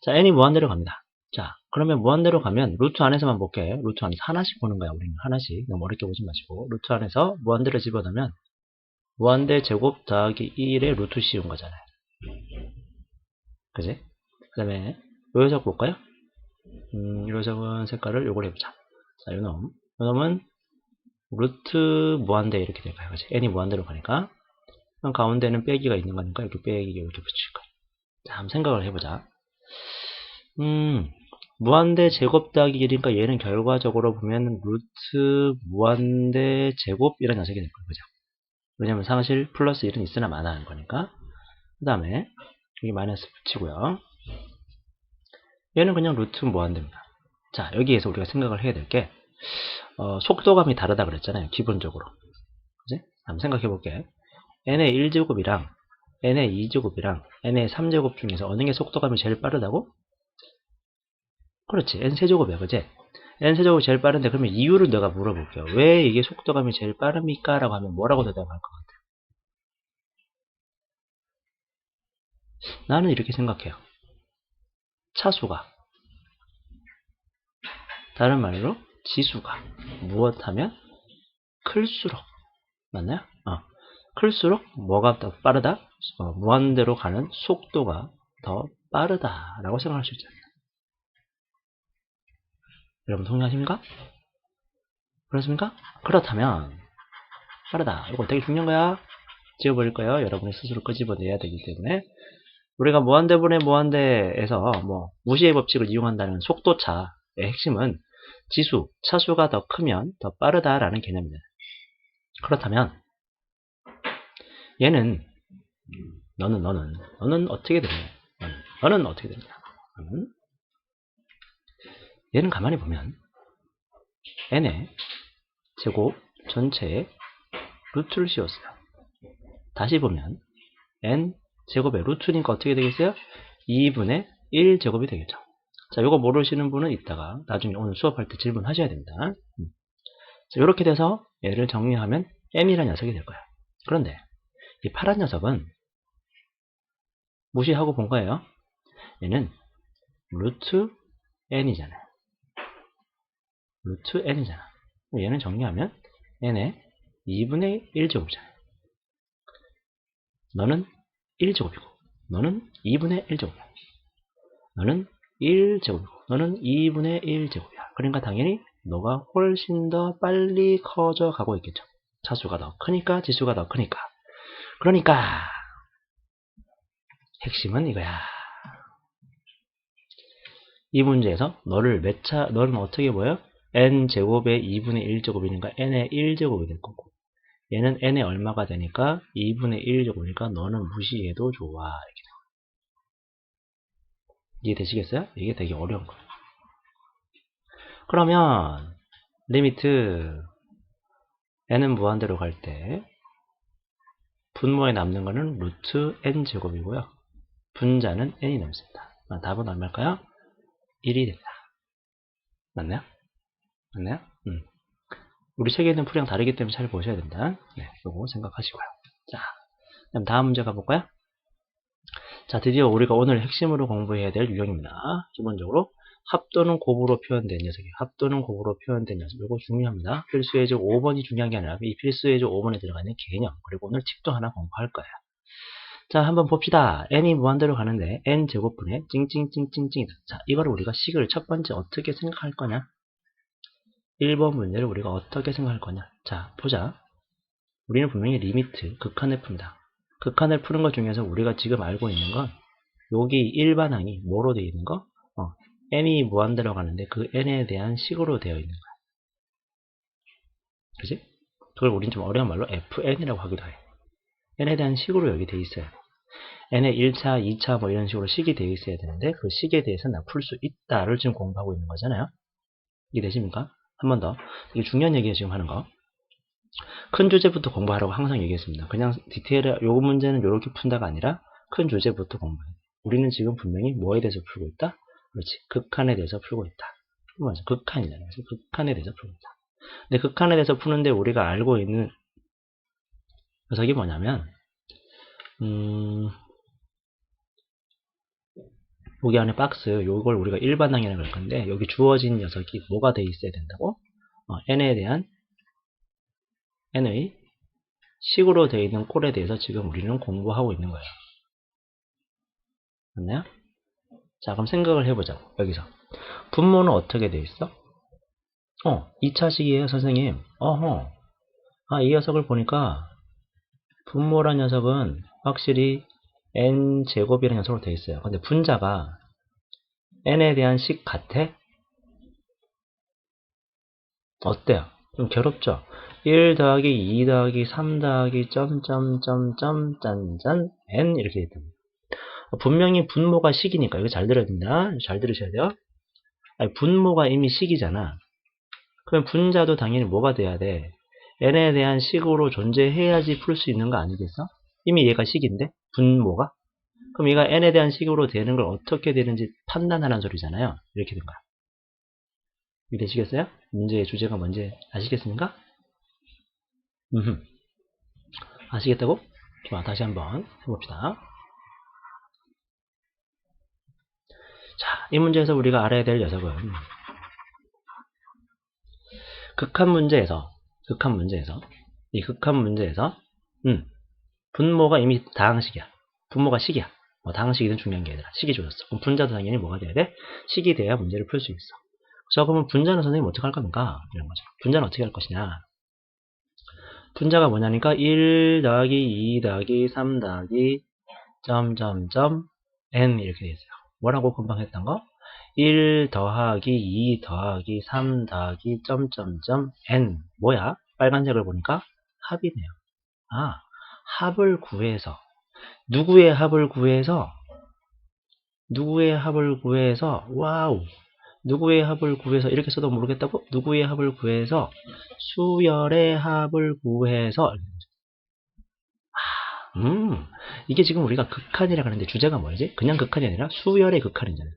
S1: 자, n이 무한대로 갑니다. 자, 그러면 무한대로 가면 루트 안에서만 볼게. 루트 안에서 하나씩 보는 거야. 우리는 하나씩. 너무 어렵게 보지 마시고. 루트 안에서 무한대로 집어넣으면 무한대 제곱 더하기 1의 루트 씌운 거잖아요. 그지? 그 다음에 요 녀석 볼까요? 요 녀석은 색깔을 요걸 해보자. 자, 요 놈은 루트 무한대 이렇게 될 거야. 그지? n이 무한대로 가니까. 그럼 가운데는 빼기가 있는 거니까 이렇게 빼기 이렇게 붙일 거야. 자, 한번 생각을 해보자. 무한대 제곱 더하기 1이니까 얘는 결과적으로 보면 루트 무한대 제곱 이런 녀석이 될 거예요. 그죠? 왜냐면 사실 플러스 1은 있으나 마나 하는 거니까. 그 다음에 여기 마이너스 붙이고요. 얘는 그냥 루트 무한대입니다. 자, 여기에서 우리가 생각을 해야 될 게 속도감이 다르다 그랬잖아요. 기본적으로. 그지? 한번 생각해 볼게. n의 1제곱이랑 n의 2제곱이랑 n의 3제곱 중에서 어느 게 속도감이 제일 빠르다고? 그렇지. n세제곱이야. 그지? n세제곱이 제일 빠른데 그러면 이유를 내가 물어볼게요. 왜 이게 속도감이 제일 빠릅니까? 라고 하면 뭐라고 대답할 것 같아요? 나는 이렇게 생각해요. 차수가, 다른 말로 지수가 무엇하면 클수록, 맞나요? 클수록 뭐가 더 빠르다? 무한대로 가는 속도가 더 빠르다라고 생각할 수 있잖아요. 여러분 동의하십니까? 그렇습니까? 그렇다면 빠르다. 이거 되게 중요한 거야. 지워버릴 거예요. 여러분이 스스로 끄집어내야 되기 때문에 우리가 무한대분의 무한대에서 무시의 법칙을 이용한다는 속도차의 핵심은 지수, 차수가 더 크면 더 빠르다라는 개념입니다. 그렇다면 얘는 너는 어떻게 되냐? 너는 어떻게 되냐? 얘는 가만히 보면 n의 제곱 전체에 루트를 씌웠어요. 다시 보면 n 제곱의 루트니까 어떻게 되겠어요? 2분의 1 제곱이 되겠죠. 자, 이거 모르시는 분은 이따가 나중에 오늘 수업할 때 질문하셔야 됩니다. 자, 이렇게 돼서 얘를 정리하면 m이라는 녀석이 될 거예요. 그런데 이 파란 녀석은 무시하고 본 거예요. 얘는 루트 n이잖아요. 루트 n이잖아. 얘는 정리하면 n의 2분의 1제곱이잖아요. 너는 1제곱이고 너는 2분의 1제곱이야. 너는 1제곱이고 너는 2분의 1제곱이야. 그러니까 당연히 너가 훨씬 더 빨리 커져 가고 있겠죠. 차수가 더 크니까 지수가 더 크니까. 그러니까 핵심은 이거야. 이 문제에서 너는 어떻게 보여? n제곱의 2분의 1제곱이니까 n의 1제곱이 될 거고 얘는 n의 얼마가 되니까 2분의 1제곱이니까 너는 무시해도 좋아. 이렇게. 이해되시겠어요? 이게 되게 어려운 거예요. 그러면 리미트 n은 무한대로 갈 때 분모에 남는 거는 루트 n제곱이고요. 분자는 n이 남습니다. 답은 얼마일까요? 1이 됩니다. 맞나요? 맞나요? 우리 책에는 풀이랑 다르기 때문에 잘 보셔야 된다. 네, 요거 생각하시고요. 자, 그럼 다음 문제 가볼까요? 자, 드디어 우리가 오늘 핵심으로 공부해야 될 유형입니다. 기본적으로 합 또는 곱으로 표현된 녀석이에요. 합 또는 곱으로 표현된 녀석. 이거 중요합니다. 필수 예제 5번이 중요한 게 아니라 이 필수 예제 5번에 들어가는 개념, 그리고 오늘 팁도 하나 공부할 거예요. 자, 한번 봅시다. n이 무한대로 가는데 n 제곱분의 찡찡찡찡찡이다. 자, 이거를 우리가 식을 첫 번째 어떻게 생각할 거냐? 1번 문제를 우리가 어떻게 생각할 거냐? 자, 보자. 우리는 분명히 리미트, 극한을 푼다. 극한을 푸는 것 중에서 우리가 지금 알고 있는 건 여기 일반항이 뭐로 되어 있는 거? n이 무한대로 가는데 그 n에 대한 식으로 되어 있는 거야. 그지? 그걸 우린 좀 어려운 말로 fn이라고 하기도 해. n에 대한 식으로 여기 되어 있어야 돼. n의 1차, 2차 뭐 이런 식으로 식이 되어 있어야 되는데 그 식에 대해서 나 풀 수 있다를 지금 공부하고 있는 거잖아요. 이해되십니까? 한 번 더. 이게 중요한 얘기예요, 지금 하는 거. 큰 주제부터 공부하라고 항상 얘기했습니다. 그냥 디테일에 요 문제는 요렇게 푼다가 아니라 큰 주제부터 공부해. 우리는 지금 분명히 뭐에 대해서 풀고 있다? 그렇지. 극한에 대해서 풀고 있다. 맞아. 극한이잖아요. 그래서 극한에 대해서 풀고 있다. 근데 극한에 대해서 푸는데 우리가 알고 있는 녀석이 뭐냐면 여기 안에 박스 요걸 우리가 일반항이라고 할 건데 여기 주어진 녀석이 뭐가 돼 있어야 된다고? n에 대한 n의 식으로 되어 있는 꼴에 대해서 지금 우리는 공부하고 있는 거예요. 맞나요? 자, 그럼 생각을 해보자. 여기서 분모는 어떻게 돼 있어? 2차식이에요, 선생님. 어허. 이 녀석을 보니까 분모란 녀석은 확실히 n제곱이라는 녀석으로 되어 있어요. 근데 분자가 n에 대한 식 같아? 어때요? 좀 괴롭죠? 1 더하기 2 더하기 3 더하기 점점점점 짠짠 n 이렇게 되어 있다. 분명히 분모가 식이니까 이거 잘 들어야 됩니다. 잘 들으셔야 돼요. 아니, 분모가 이미 식이잖아. 그럼 분자도 당연히 뭐가 돼야 돼? n에 대한 식으로 존재해야지 풀 수 있는 거 아니겠어? 이미 얘가 식인데? 분모가? 그럼 얘가 n에 대한 식으로 되는 걸 어떻게 되는지 판단하는 소리잖아요. 이렇게 된 거야. 이해되시겠어요? 문제의 주제가 뭔지 아시겠습니까? 아시겠다고? 좋아, 다시 한번 해봅시다. 자, 이 문제에서 우리가 알아야 될 녀석은 극한 문제에서 이 극한 문제에서 분모가 이미 다항식이야. 분모가 식이야. 뭐 다항식이든 중요한 게 아니라 식이 주어졌어. 그럼 분자도 당연히 뭐가 돼야 돼? 식이 돼야 문제를 풀 수 있어. 자, 그러면 분자는 선생님 어떻게 할 겁니까? 이런 거죠. 분자는 어떻게 할 것이냐? 분자가 뭐냐니까 1 더하기 2 더하기 3 더하기 점점점 n 이렇게 돼 있어요. 뭐라고 금방 했던 거? 1 더하기 2 더하기 3 더하기 점점점 n 뭐야? 빨간색을 보니까 합이네요. 합을 구해서 누구의 합을 구해서 와우 누구의 합을 구해서 이렇게 써도 모르겠다고? 누구의 합을 구해서 수열의 합을 구해서 이게 지금 우리가 극한이라고 하는데 주제가 뭐지? 그냥 극한이 아니라 수열의 극한이잖아요.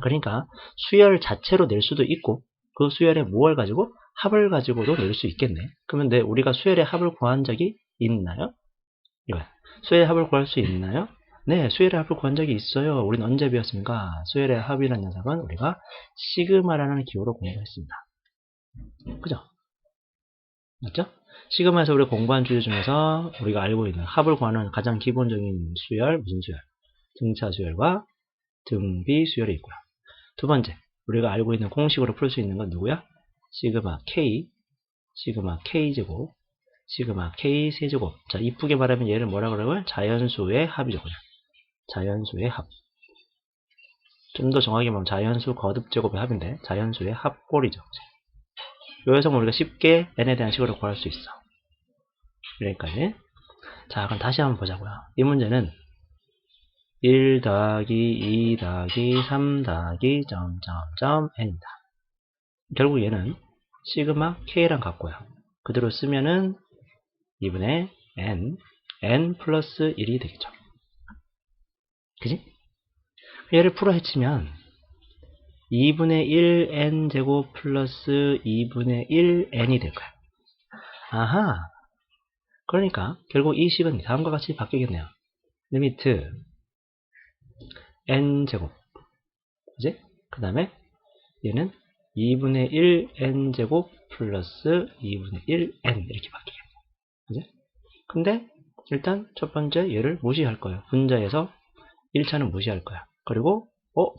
S1: 그러니까 수열 자체로 낼 수도 있고 그 수열의 무엇을 가지고? 합을 가지고도 낼 수 있겠네. 그러면 우리가 수열의 합을 구한 적이 있나요? 이거야. 수열의 합을 구할 수 있나요? 네, 수열의 합을 구한 적이 있어요. 우리는 언제 배웠습니까? 수열의 합이라는 녀석은 우리가 시그마라는 기호로 공부했습니다. 그죠? 맞죠? 시그마에서 우리가 공부한 주제 중에서 우리가 알고 있는 합을 구하는 가장 기본적인 수열, 무슨 수열? 등차 수열과 등비 수열이 있고요. 두 번째, 우리가 알고 있는 공식으로 풀 수 있는 건 누구야? 시그마 K제곱, 시그마 K 세제곱. 자, 이쁘게 말하면 얘를 뭐라 그러고요? 자연수의 합이죠. 그냥. 자연수의 합. 좀 더 정확히 말하면 자연수 거듭제곱의 합인데 자연수의 합꼴이죠. 이 녀석은 우리가 쉽게 n에 대한 식으로 구할 수 있어. 그러니까 자, 그럼 다시 한번 보자고요. 이 문제는 1 더하기 2 더하기 3 더하기 점점점 n이다. 결국 얘는 시그마 k랑 같고요. 그대로 쓰면은 2분의 n 플러스 1이 되겠죠. 그지? 얘를 풀어 헤치면 2분의 1n 제곱 플러스 2분의 1n이 될 거야. 그러니까 결국 이 식은 다음과 같이 바뀌겠네요. 리미트 n 제곱, 그지? 그 다음에 얘는 2분의 1n 제곱 플러스 2분의 1n 이렇게 바뀌겠네요. 그지? 근데 일단 첫 번째 얘를 무시할 거예요. 분자에서 1차는 무시할 거야. 그리고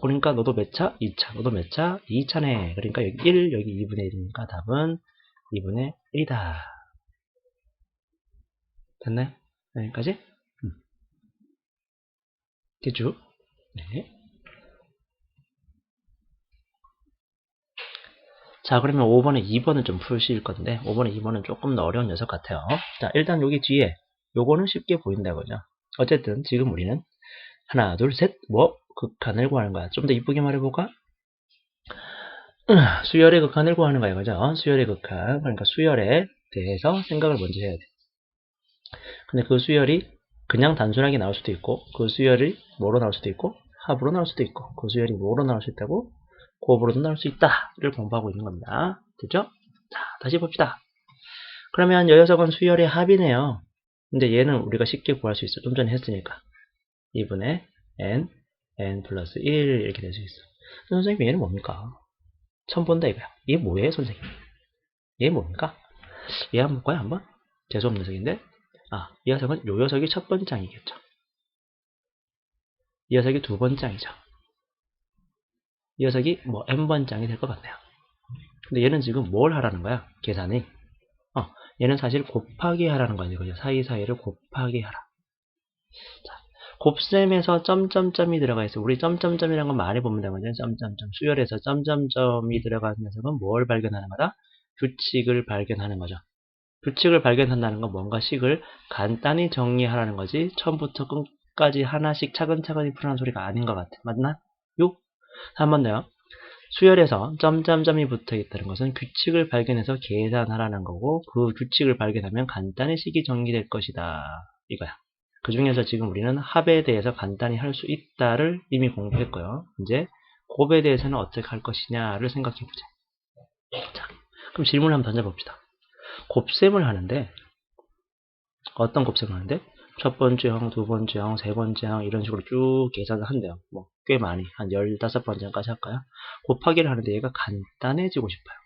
S1: 그러니까 너도 몇 차? 2차. 너도 몇 차? 2차네. 그러니까 여기 1, 여기 2분의 1이니까 답은 2분의 1이다. 됐나요? 여기까지? 됐죠? 네. 자, 그러면 5번에 2번은 좀 풀실 건데 5번에 2번은 조금 더 어려운 녀석 같아요. 자, 일단 여기 뒤에 요거는 쉽게 보인다고요. 어쨌든 지금 우리는 하나, 둘, 셋, 극한을 구하는 거야. 좀 더 이쁘게 말해볼까? 수열의 극한을 구하는 거야, 그죠? 수열의 극한. 그러니까 수열의 대해서 생각을 먼저 해야 돼. 근데 그 수열이 그냥 단순하게 나올 수도 있고, 그 수열이 뭐로 나올 수도 있고, 합으로 나올 수도 있고, 그 수열이 뭐로 나올 수 있다고, 곱으로도 나올 수 있다를 공부하고 있는 겁니다. 됐죠? 자, 다시 봅시다. 그러면 이 녀석은 수열의 합이네요. 근데 얘는 우리가 쉽게 구할 수 있어. 좀 전에 했으니까. 2분의 n 플러스 1 이렇게 될 수 있어. 선생님 얘는 뭡니까? 처음 본다 이거야. 얘 뭐예요 선생님? 얘 뭡니까? 얘 한번 볼까요 한번? 재수없는 녀석인데, 이 녀석은 요 녀석이 첫 번째 장이겠죠. 이 녀석이 두 번째 장이죠. 이 녀석이 뭐 n번 장이 될 것 같네요. 근데 얘는 지금 뭘 하라는 거야? 계산이. 얘는 사실 곱하기 하라는 거죠. 그죠? 사이사이를 곱하기 하라. 자, 곱셈에서 점점점이 들어가 있어. 우리 점점점이라는 건 많이 보면 되거든요. 점점점. 수열에서 점점점이 들어가는 녀석은 뭘 발견하는 거다? 규칙을 발견하는 거죠. 규칙을 발견한다는 건 뭔가 식을 간단히 정리하라는 거지 처음부터 끝까지 하나씩 차근차근히 풀어나는 소리가 아닌 것 같아. 맞나? 한 번 더요. 수열에서 점점점이 붙어 있다는 것은 규칙을 발견해서 계산하라는 거고, 그 규칙을 발견하면 간단히 식이 정리될 것이다 이거야. 그 중에서 지금 우리는 합에 대해서 간단히 할 수 있다를 이미 공부했고요. 이제 곱에 대해서는 어떻게 할 것이냐를 생각해 보자. 자, 그럼 질문을 한번 던져봅시다. 곱셈을 하는데, 어떤 곱셈을 하는데, 첫 번째 항, 두 번째 항, 세 번째 항 이런 식으로 쭉 계산을 한대요. 뭐 꽤 많이, 한 15번째 항까지 할까요? 곱하기를 하는데 얘가 간단해지고 싶어요.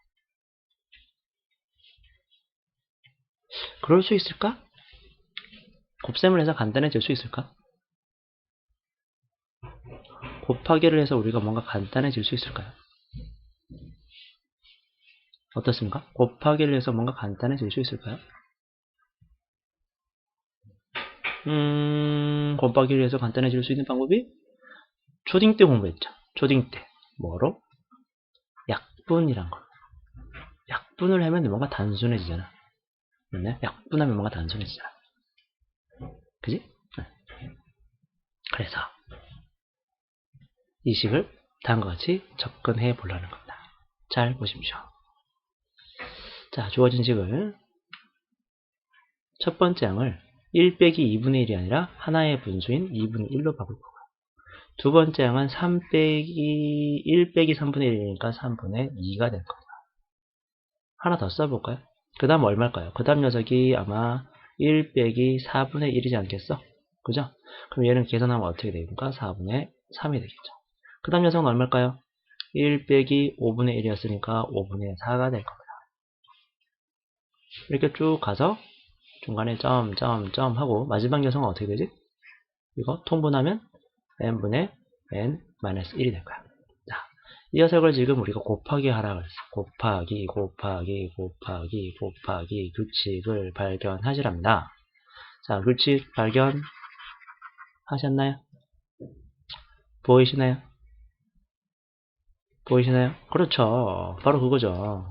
S1: 그럴 수 있을까? 곱셈을 해서 간단해질 수 있을까? 곱하기를 해서 우리가 뭔가 간단해질 수 있을까요? 어떻습니까? 곱하기를 해서 뭔가 간단해질 수 있을까요? 곱하기를 해서 간단해질 수 있는 방법이 초딩 때 공부했죠. 초딩 때 뭐로? 약분이란 거. 약분을 하면 뭔가 단순해지잖아. 맞나요? 약분하면 뭔가 단순해지잖아. 그지? 네. 그래서 이 식을 다음과 같이 접근해 보려는 겁니다. 잘 보십시오. 자, 주어진 식을 첫 번째 항을 1 빼기 2분의 1이 아니라 하나의 분수인 2분의 1로 바꿀 거고요. 두 번째 항은 3 빼기 1 빼기 3분의 1이니까 3분의 2가 될 겁니다. 하나 더 써볼까요? 그 다음 얼마일까요? 그 다음 녀석이 아마 1 빼기 4분의 1이지 않겠어? 그죠? 그럼 얘는 계산하면 어떻게 됩니까? 4분의 3이 되겠죠. 그 다음 녀석은 얼마일까요? 1 빼기 5분의 1이었으니까 5분의 4가 될 겁니다. 이렇게 쭉 가서 중간에 점 하고 마지막 녀석은 어떻게 되지? 이거 통분하면 n분의 n-1이 될 거야. 자, 이 녀석을 지금 우리가 곱하기 하라고 했어. 곱하기 규칙을 발견하시랍니다. 자, 규칙 발견하셨나요? 보이시나요? 보이시나요? 그렇죠. 바로 그거죠.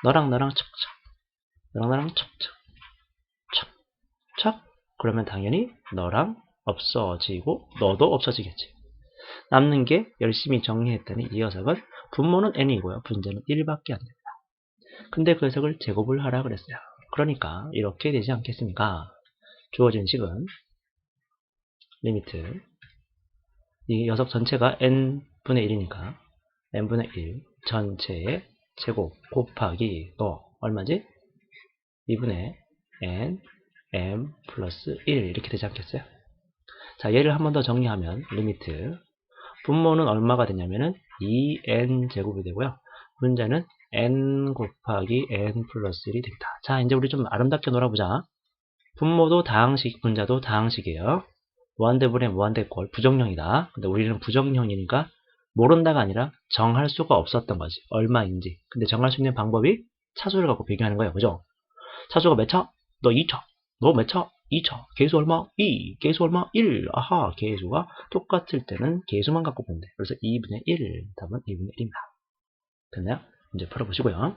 S1: 너랑 나랑 척척, 너랑 나랑 척척, 척척. 그러면 당연히 너랑 없어지고 너도 없어지겠지. 남는 게 열심히 정리했더니 이 녀석은 분모는 n이고요. 분자는 1밖에 안 됩니다. 근데 그 녀석을 제곱을 하라 그랬어요. 그러니까 이렇게 되지 않겠습니까? 주어진 식은 리미트 이 녀석 전체가 n분의 1이니까 n분의 1 전체의 제곱 곱하기 또 얼마지? 2분의 n m 플러스 1 이렇게 되지 않겠어요? 자, 얘를 한 번 더 정리하면 리미트 분모는 얼마가 되냐면은 2n 제곱이 되고요. 분자는 n 곱하기 n 플러스 1이 됩니다. 자, 이제 우리 좀 아름답게 놀아보자. 분모도 다항식, 분자도 다항식이에요. 무한대분의 무한대꼴, 부정형이다. 근데 우리는 부정형이니까 모른다가 아니라 정할 수가 없었던 거지. 얼마인지. 근데 정할 수 있는 방법이 차수를 갖고 비교하는 거예요. 그죠? 차수가 몇 차? 너 2차. 너 몇 차? 2차. 계수 얼마? 2. 계수 얼마? 1. 아하, 계수가 똑같을 때는 계수만 갖고 보면 돼. 그래서 2분의 1. 답은 2분의 1입니다. 됐나요? 이제 풀어보시고요.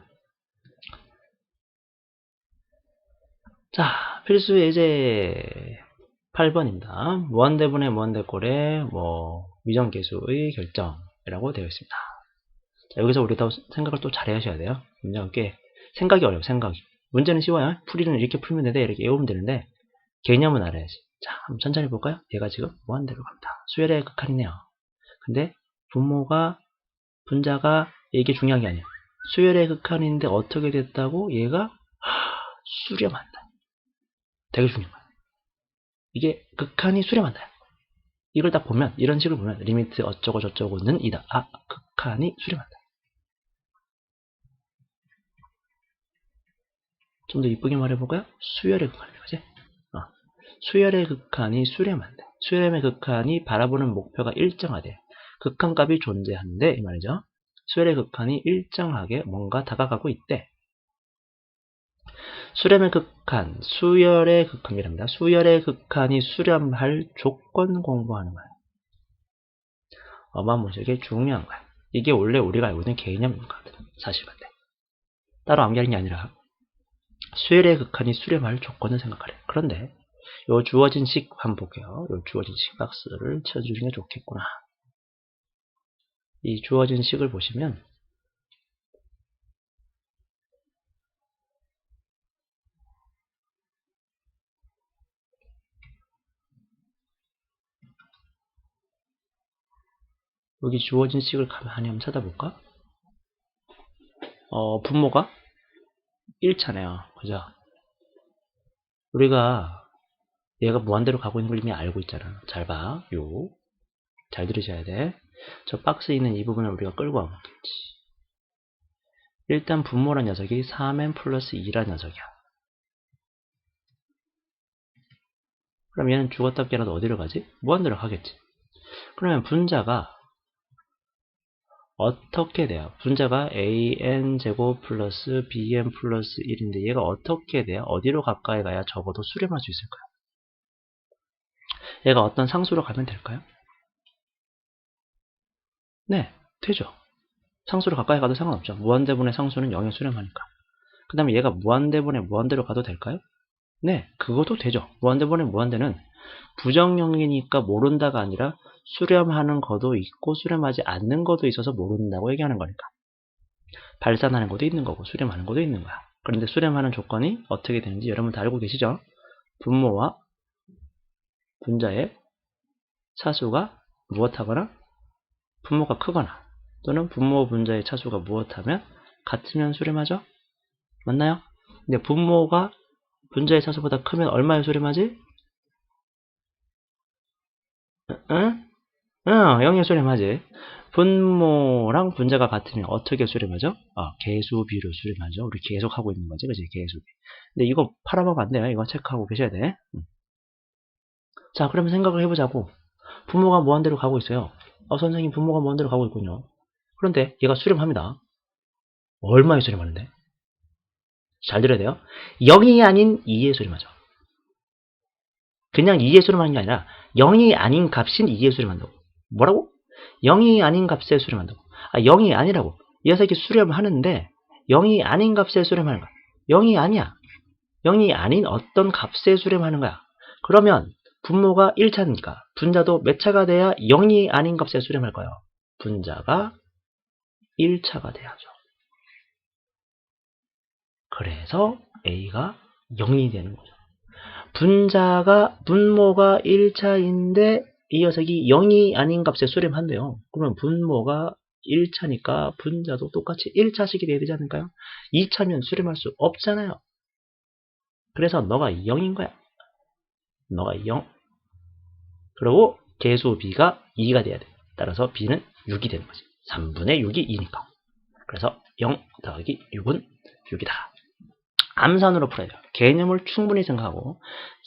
S1: 자, 필수 예제 8번입니다. 무한대분의 무한대꼴의 미정계수의 결정이라고 되어 있습니다. 자, 여기서 우리 더 생각을 또 잘 하셔야 돼요. 굉장히 꽤 생각이 어려워, 생각이. 문제는 쉬워요. 풀이는 이렇게 풀면 되는데 이렇게 외우면 되는데 개념은 알아야지. 자, 한번 천천히 볼까요? 얘가 지금 무한대로 갑니다. 수열의 극한이네요. 근데 분모가 분자가 이게 중요한 게 아니에요. 수열의 극한인데 어떻게 됐다고? 얘가 수렴한다. 되게 중요한 거야. 이게 극한이 수렴한다. 이걸 딱 보면 이런 식으로 보면 리미트 어쩌고 저쩌고는 이다. 아, 극한이 수렴한다. 좀 더 이쁘게 말해볼까요? 수열의 극한이다. 그치? 수열의 극한이 수렴한다. 수렴의 극한이 바라보는 목표가 일정하대. 극한값이 존재한대 이 말이죠. 수열의 극한이 일정하게 뭔가 다가가고 있대. 수렴의 극한, 수열의 극한이랍니다. 수열의 극한이 수렴할 조건 공부하는 거야. 어마무시하게 중요한 거야. 이게 원래 우리가 알고 있는 개념인 거거든. 사실인데. 따로 암기하는 게 아니라 수열의 극한이 수렴할 조건을 생각하래. 그런데 요 주어진 식 한번 볼게요. 요 주어진 식 박스를 쳐주시는 게 좋겠구나. 이 주어진 식을 보시면 여기 주어진 식을 가만히 한번 찾아볼까? 분모가 1차네요. 그죠? 우리가 얘가 무한대로 가고 있는 걸 이미 알고 있잖아. 잘 봐. 잘 들으셔야 돼. 저 박스에 있는 이 부분을 우리가 끌고 와보겠지. 일단 분모란 녀석이 3n 플러스 2란 녀석이야. 그럼 얘는 죽었다 깨라도 어디로 가지? 무한대로 가겠지. 그러면 분자가 어떻게 돼요? 분자가 an 제곱 플러스 bn 플러스 1인데 얘가 어떻게 돼요? 어디로 가까이 가야 적어도 수렴할 수 있을까요? 얘가 어떤 상수로 가면 될까요? 네, 되죠. 상수로 가까이 가도 상관없죠. 무한대분의 상수는 0에 수렴하니까. 그 다음에 얘가 무한대분의 무한대로 가도 될까요? 네, 그것도 되죠. 무한대분의 무한대는 부정형이니까 모른다가 아니라 수렴하는 것도 있고 수렴하지 않는 것도 있어서 모른다고 얘기하는 거니까. 발산하는 것도 있는 거고 수렴하는 것도 있는 거야. 그런데 수렴하는 조건이 어떻게 되는지 여러분 다 알고 계시죠? 분모와 분자의 차수가 무엇하거나 분모가 크거나 또는 분모 분자의 차수가 무엇하면 같으면 수렴하죠? 맞나요? 근데 분모가 분자의 차수보다 크면 얼마에 수렴하지? 응? 0에 수렴하지. 분모랑 분자가 같으면 어떻게 수렴하죠? 계수비로 수렴하죠. 우리 계속 하고 있는 거지, 그치? 계수비. 근데 이거 팔아보면 안 돼요. 이거 체크하고 계셔야 돼. 자, 그러면 생각을 해보자고. 분모가 무한대로 가고 있어요. 선생님, 분모가 무한대로 가고 있군요. 그런데 얘가 수렴합니다. 얼마에 수렴하는데? 잘 들어야 돼요. 0이 아닌 2에 수렴하죠. 그냥 2에 수렴하는 게 아니라 0이 아닌 값인 2에 수렴한다고. 뭐라고? 0이 아닌 값에 수렴한다고. 0이 아니라고. 이 녀석이 수렴하는데 0이 아닌 값에 수렴하는 거야. 0이 아니야. 0이 아닌 어떤 값에 수렴하는 거야. 그러면 분모가 1차니까 분자도 몇 차가 돼야 0이 아닌 값에 수렴할 거예요. 분자가 1차가 돼야죠. 그래서 A가 0이 되는 거죠. 분모가 1차인데 이 녀석이 0이 아닌 값에 수렴한대요. 그러면 분모가 1차니까 분자도 똑같이 1차식이 돼야 되지 않을까요? 2차면 수렴할 수 없잖아요. 그래서 너가 0인 거야. 너가 0. 그리고 계수 B가 2가 돼야 돼. 따라서 B는 6이 되는 거지. 3분의 6이 2니까. 그래서 0 더하기 6은 6이다. 암산으로 풀어야 돼요. 개념을 충분히 생각하고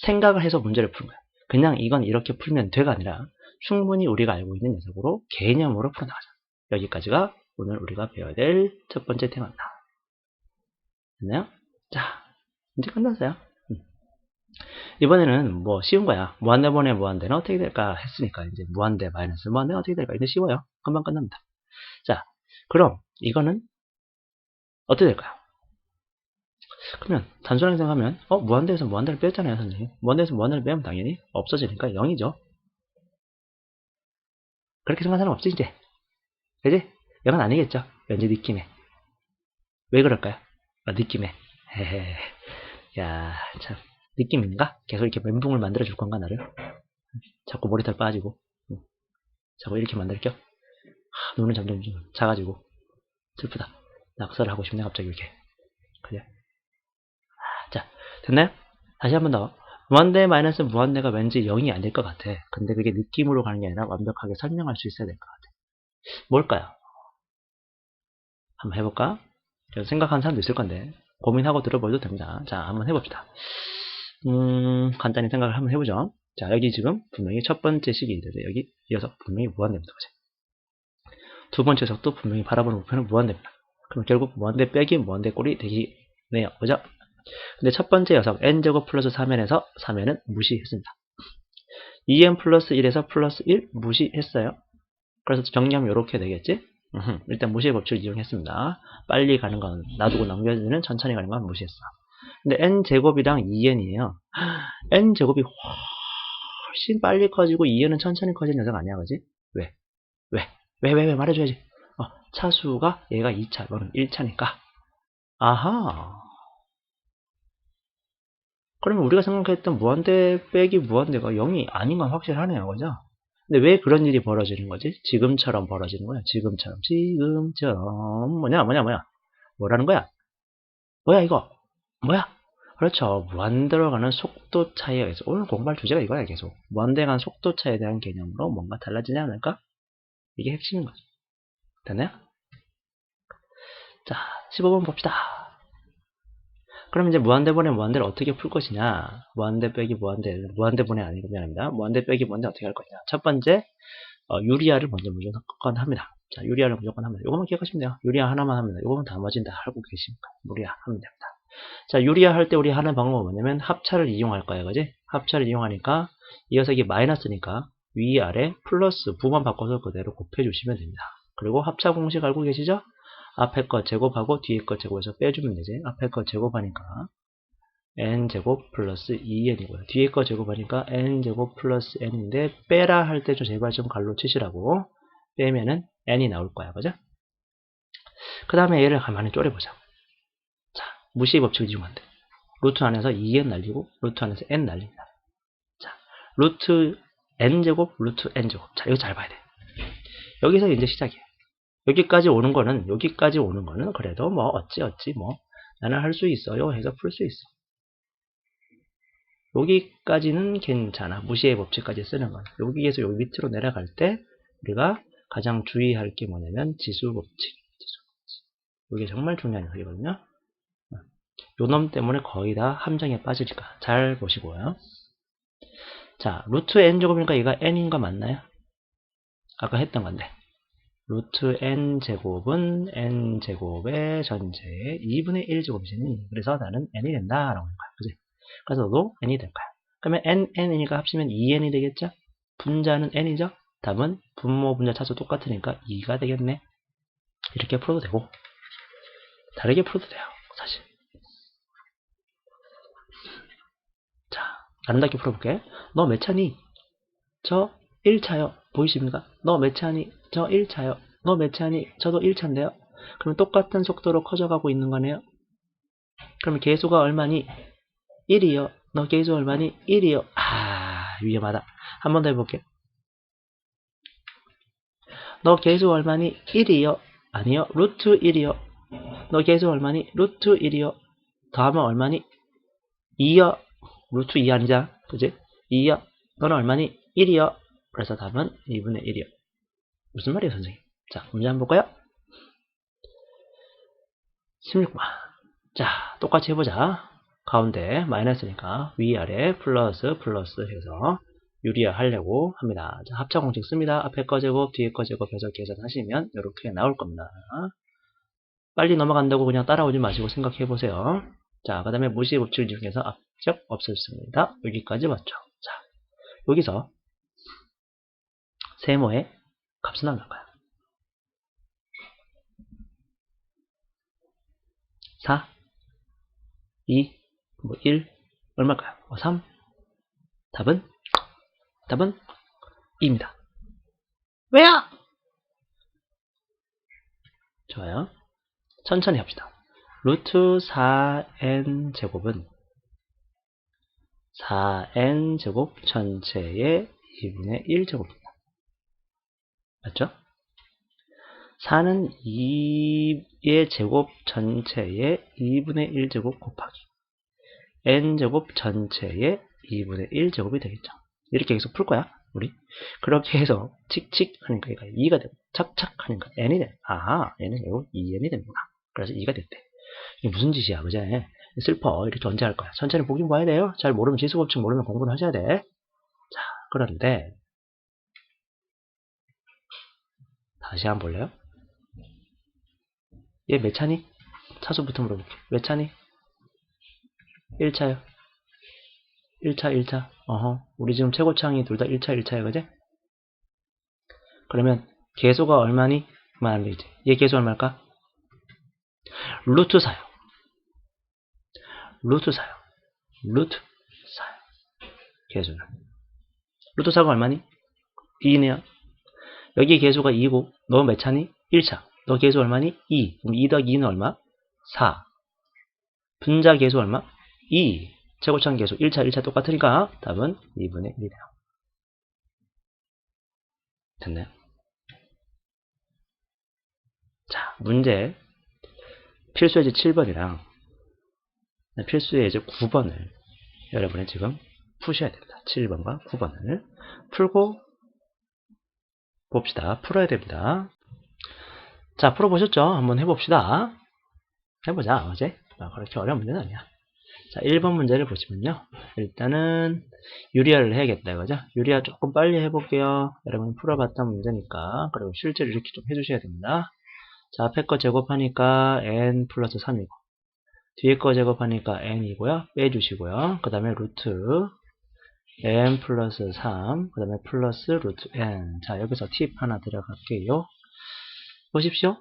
S1: 생각을 해서 문제를 푸는 거야. 그냥 이건 이렇게 풀면 돼가 아니라 충분히 우리가 알고 있는 녀석으로 개념으로 풀어나가자. 여기까지가 오늘 우리가 배워야 될 첫 번째 테마입니다. 됐나요? 자, 이제 끝났어요. 이번에는 뭐 쉬운 거야. 무한대분의 무한대는 어떻게 될까 했으니까 이제 무한대 마이너스 무한대는 어떻게 될까? 이제 쉬워요. 금방 끝납니다. 자, 그럼 이거는 어떻게 될까요? 그러면 단순하게 생각하면 무한대에서 무한대를 뺐잖아요, 선생님. 무한대에서 무한대를 빼면 당연히 없어지니까 0이죠. 그렇게 생각하는 사람 없지 이제. 그지? 0은 아니겠죠. 왠지 느낌에. 왜 그럴까요? 느낌에. 헤헤. 야, 참. 느낌인가? 계속 이렇게 멘붕을 만들어줄 건가, 나를? 자꾸 머리털 빠지고. 자꾸 이렇게 만들겨? 눈은 점점 좀 작아지고. 슬프다. 낙서를 하고 싶네, 갑자기 이렇게. 그래. 자, 됐나요? 다시 한 번 더. 무한대 마이너스 무한대가 왠지 0이 아닐 것 같아. 근데 그게 느낌으로 가는 게 아니라 완벽하게 설명할 수 있어야 될 것 같아. 뭘까요? 한번 해볼까? 생각하는 사람도 있을 건데 고민하고 들어봐도 됩니다. 자, 한번 해봅시다. 간단히 생각을 한번 해보죠. 자, 여기 지금 분명히 첫 번째 식이인데 여기 이어서 분명히 무한대입니다. 그치? 두 번째 석도 분명히 바라보는 목표는 무한대입니다. 그럼 결국 무한대 빼기 무한대 꼴이 되기네요. 그죠? 근데 첫 번째 녀석 n제곱 플러스 3n에서 3n은 무시했습니다. 2n 플러스 1에서 플러스 1 무시했어요. 그래서 정리하면 이렇게 되겠지? 일단 무시의 법칙을 이용했습니다. 빨리 가는 건 놔두고 넘겨주는, 천천히 가는 건 무시했어. 근데 n제곱이랑 2n이에요. n제곱이 훨씬 빨리 커지고 2n은 천천히 커지는 녀석 아니야, 그지? 왜? 왜? 말해줘야지. 차수가 얘가 2차, 이거는 1차니까. 아하. 그러면 우리가 생각했던 무한대 빼기 무한대가 0이 아닌 건 확실하네요, 그죠? 근데 왜 그런 일이 벌어지는 거지? 지금처럼 벌어지는 거야. 지금처럼. 뭐냐? 뭐라는 거야? 뭐야, 이거? 뭐야? 그렇죠. 무한대로 가는 속도 차이가 있어. 오늘 공부할 주제가 이거야, 계속. 무한대 가는 속도 차이에 대한 개념으로 뭔가 달라지지 않을까? 이게 핵심인 거죠. 됐나요? 자, 15번 봅시다. 그럼 이제 무한대분의 무한대를 어떻게 풀 것이냐? 무한대 빼기 무한대분의 아니고 미안합니다. 무한대 빼기 무한대 어떻게 할 거냐? 첫 번째, 유리아를 먼저 무조건 합니다. 자, 유리아를 무조건 합니다. 이거만 기억하시면 돼요. 유리아 하나만 합니다. 이거만 나머지는 다 알고 계십니까? 유리아 하면 됩니다. 자, 유리아 할 때 우리 하는 방법은 뭐냐면 합차를 이용할 거예요. 그지? 합차를 이용하니까 이 녀석이 마이너스니까 위아래 플러스 부만 바꿔서 그대로 곱해주시면 됩니다. 그리고 합차 공식 알고 계시죠? 앞에 거 제곱하고 뒤에 거 제곱해서 빼주면 되지. 앞에 거 제곱하니까 n제곱 플러스 2n이고요. 뒤에 거 제곱하니까 n제곱 플러스 n인데 빼라 할 때 좀 제발 좀 갈로 치시라고. 빼면은 n이 나올 거야. 그죠? 그 다음에 얘를 가만히 쪼려보자. 자, 무시의 법칙을 이용하면 돼. 루트 안에서 2n 날리고 루트 안에서 n 날립니다. 자, 루트 n제곱 루트 n제곱. 자, 이거 잘 봐야 돼. 여기서 이제 시작이에요. 여기까지 오는 거는 그래도 뭐 어찌 뭐 나는 할 수 있어요 해서 풀 수 있어. 여기까지는 괜찮아. 무시의 법칙까지 쓰는 건. 여기에서 여기 밑으로 내려갈 때 우리가 가장 주의할 게 뭐냐면 지수 법칙. 이게 정말 중요한 녀석이거든요. 요 놈 때문에 거의 다 함정에 빠지니까 잘 보시고요. 자, 루트 n제곱이니까 얘가 n인 거 맞나요? 아까 했던 건데. 루트 n제곱은 n제곱의 전체 2분의 1제곱이니 그래서 나는 n이 된다 라고 하는 거야. 그지? 그래서 너도 n이 될 거야. 그러면 n이니까 합치면 2n이 되겠죠? 분자는 n이죠? 답은 분모 분자 차수 똑같으니까 2가 되겠네. 이렇게 풀어도 되고 다르게 풀어도 돼요. 사실. 자, 아름답게 풀어볼게. 너 몇 차니? 저 1차요. 보이십니까? 너 몇 차니? 저 1차요. 너 몇 차니? 저도 1차인데요. 그럼 똑같은 속도로 커져가고 있는 거네요. 그러면 계수가 얼마니? 1이요. 너 계수 얼마니? 1이요. 위험하다. 한 번 더 해볼게. 너 계수 얼마니? 1이요. 아니요. 루트 1이요. 너 계수 얼마니? 루트 1이요. 더하면 얼마니? 2요. 루트 2 아니잖아. 그지? 2요. 너는 얼마니? 1이요. 그래서 답은 2분의 1이요. 무슨 말이에요, 선생님? 자, 문제 한번 볼까요? 16번. 자, 똑같이 해보자. 가운데 마이너스니까 위아래 플러스 해서 유리화 하려고 합니다. 자, 합차 공식 씁니다. 앞에 거 제곱, 뒤에 거 제곱해서 계산하시면 이렇게 나올 겁니다. 빨리 넘어간다고 그냥 따라오지 마시고 생각해 보세요. 자, 그 다음에 무시 법칙을 이용해서 앞쪽 없애습니다. 여기까지 맞죠? 자, 여기서 세모의 값은 얼마일까요? 4, 2, 1, 얼마일까요? 3. 답은 2입니다. 왜요? 좋아요. 천천히 합시다. 루트 4n 제곱은 4n 제곱 전체의 2분의 1 제곱입니다. 맞죠? 4는 2의 제곱 전체의 2분의 1 제곱 곱하기 n 제곱 전체의 2분의 1 제곱이 되겠죠. 이렇게 계속 풀 거야, 우리. 그렇게 해서 칙칙 하니까 얘가 2가 되고 착착 하니까 n이 돼. 아하, 얘는 이거 2n이 됩니다. 그래서 2가 됐대. 이게 무슨 짓이야, 그제? 슬퍼. 이렇게 언제 할 거야? 천천히 보긴 봐야 돼요. 잘 모르면 지수법칙 모르면 공부를 하셔야 돼. 자, 그런데 다시 한번 볼래요? 얘 몇 차니? 차수부터 물어볼게. 몇 차니? 1차요. 1차, 1차. 어허. 우리 지금 최고창이 둘 다 1차, 1차야, 그제? 그러면 계수가 얼마니? 말하면 되지. 얘 계수 얼마일까? 루트 4요. 루트 4요. 루트 4요. 계수는. 루트 4가 얼마니? 2네요. 여기 계수가 2고 너 몇 차니? 1차. 너 계수 얼마니? 2. 그럼 2 더하기 2는 얼마? 4. 분자 계수 얼마? 2. 최고창 계수 1차, 1차 똑같으니까 답은 2분의 1이래요. 됐나요? 자, 문제 필수예제 7번이랑 필수예제 9번을 여러분이 지금 푸셔야 됩니다. 7번과 9번을 풀고 봅시다. 풀어야 됩니다. 자, 풀어보셨죠? 한번 해봅시다. 해보자, 어제. 그렇게 어려운 문제는 아니야. 자, 1번 문제를 보시면요. 일단은 유리화를 해야겠다, 이거죠? 유리화 조금 빨리 해볼게요. 여러분 풀어봤던 문제니까. 그리고 실제로 이렇게 좀 해주셔야 됩니다. 자, 앞에 거 제곱하니까 n 플러스 3이고 뒤에 거 제곱하니까 n이고요. 빼주시고요. 그 다음에 루트 n 플러스 3, 그 다음에 플러스 루트 n. 자, 여기서 팁 하나 들어갈게요. 보십시오.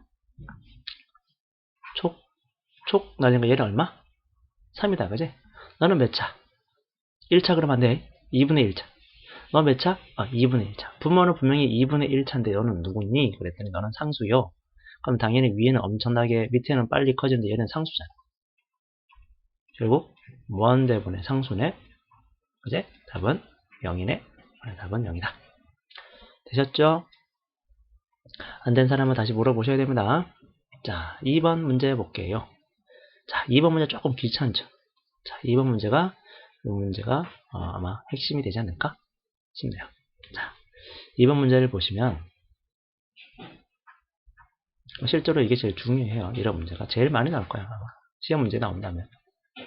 S1: 촉 날린 거 얘는 얼마? 3이다, 그지? 너는 몇 차? 1차 그러면 안 돼. 2분의 1차. 너 몇 차? 2분의 1차. 부모는 분명히 2분의 1차인데 너는 누구니? 그랬더니 너는 상수요. 그럼 당연히 위에는 엄청나게, 밑에는 빨리 커지는데 얘는 상수잖아. 결국 무한대분의 상수네. 그제? 답은 0이네. 답은 0이다. 되셨죠? 안 된 사람은 다시 물어보셔야 됩니다. 자, 2번 문제 볼게요. 자, 2번 문제 조금 귀찮죠? 자, 2번 문제가 이 문제가 아마 핵심이 되지 않을까 싶네요. 자, 2번 문제를 보시면 실제로 이게 제일 중요해요. 이런 문제가 제일 많이 나올 거야. 아마. 시험 문제 나온다면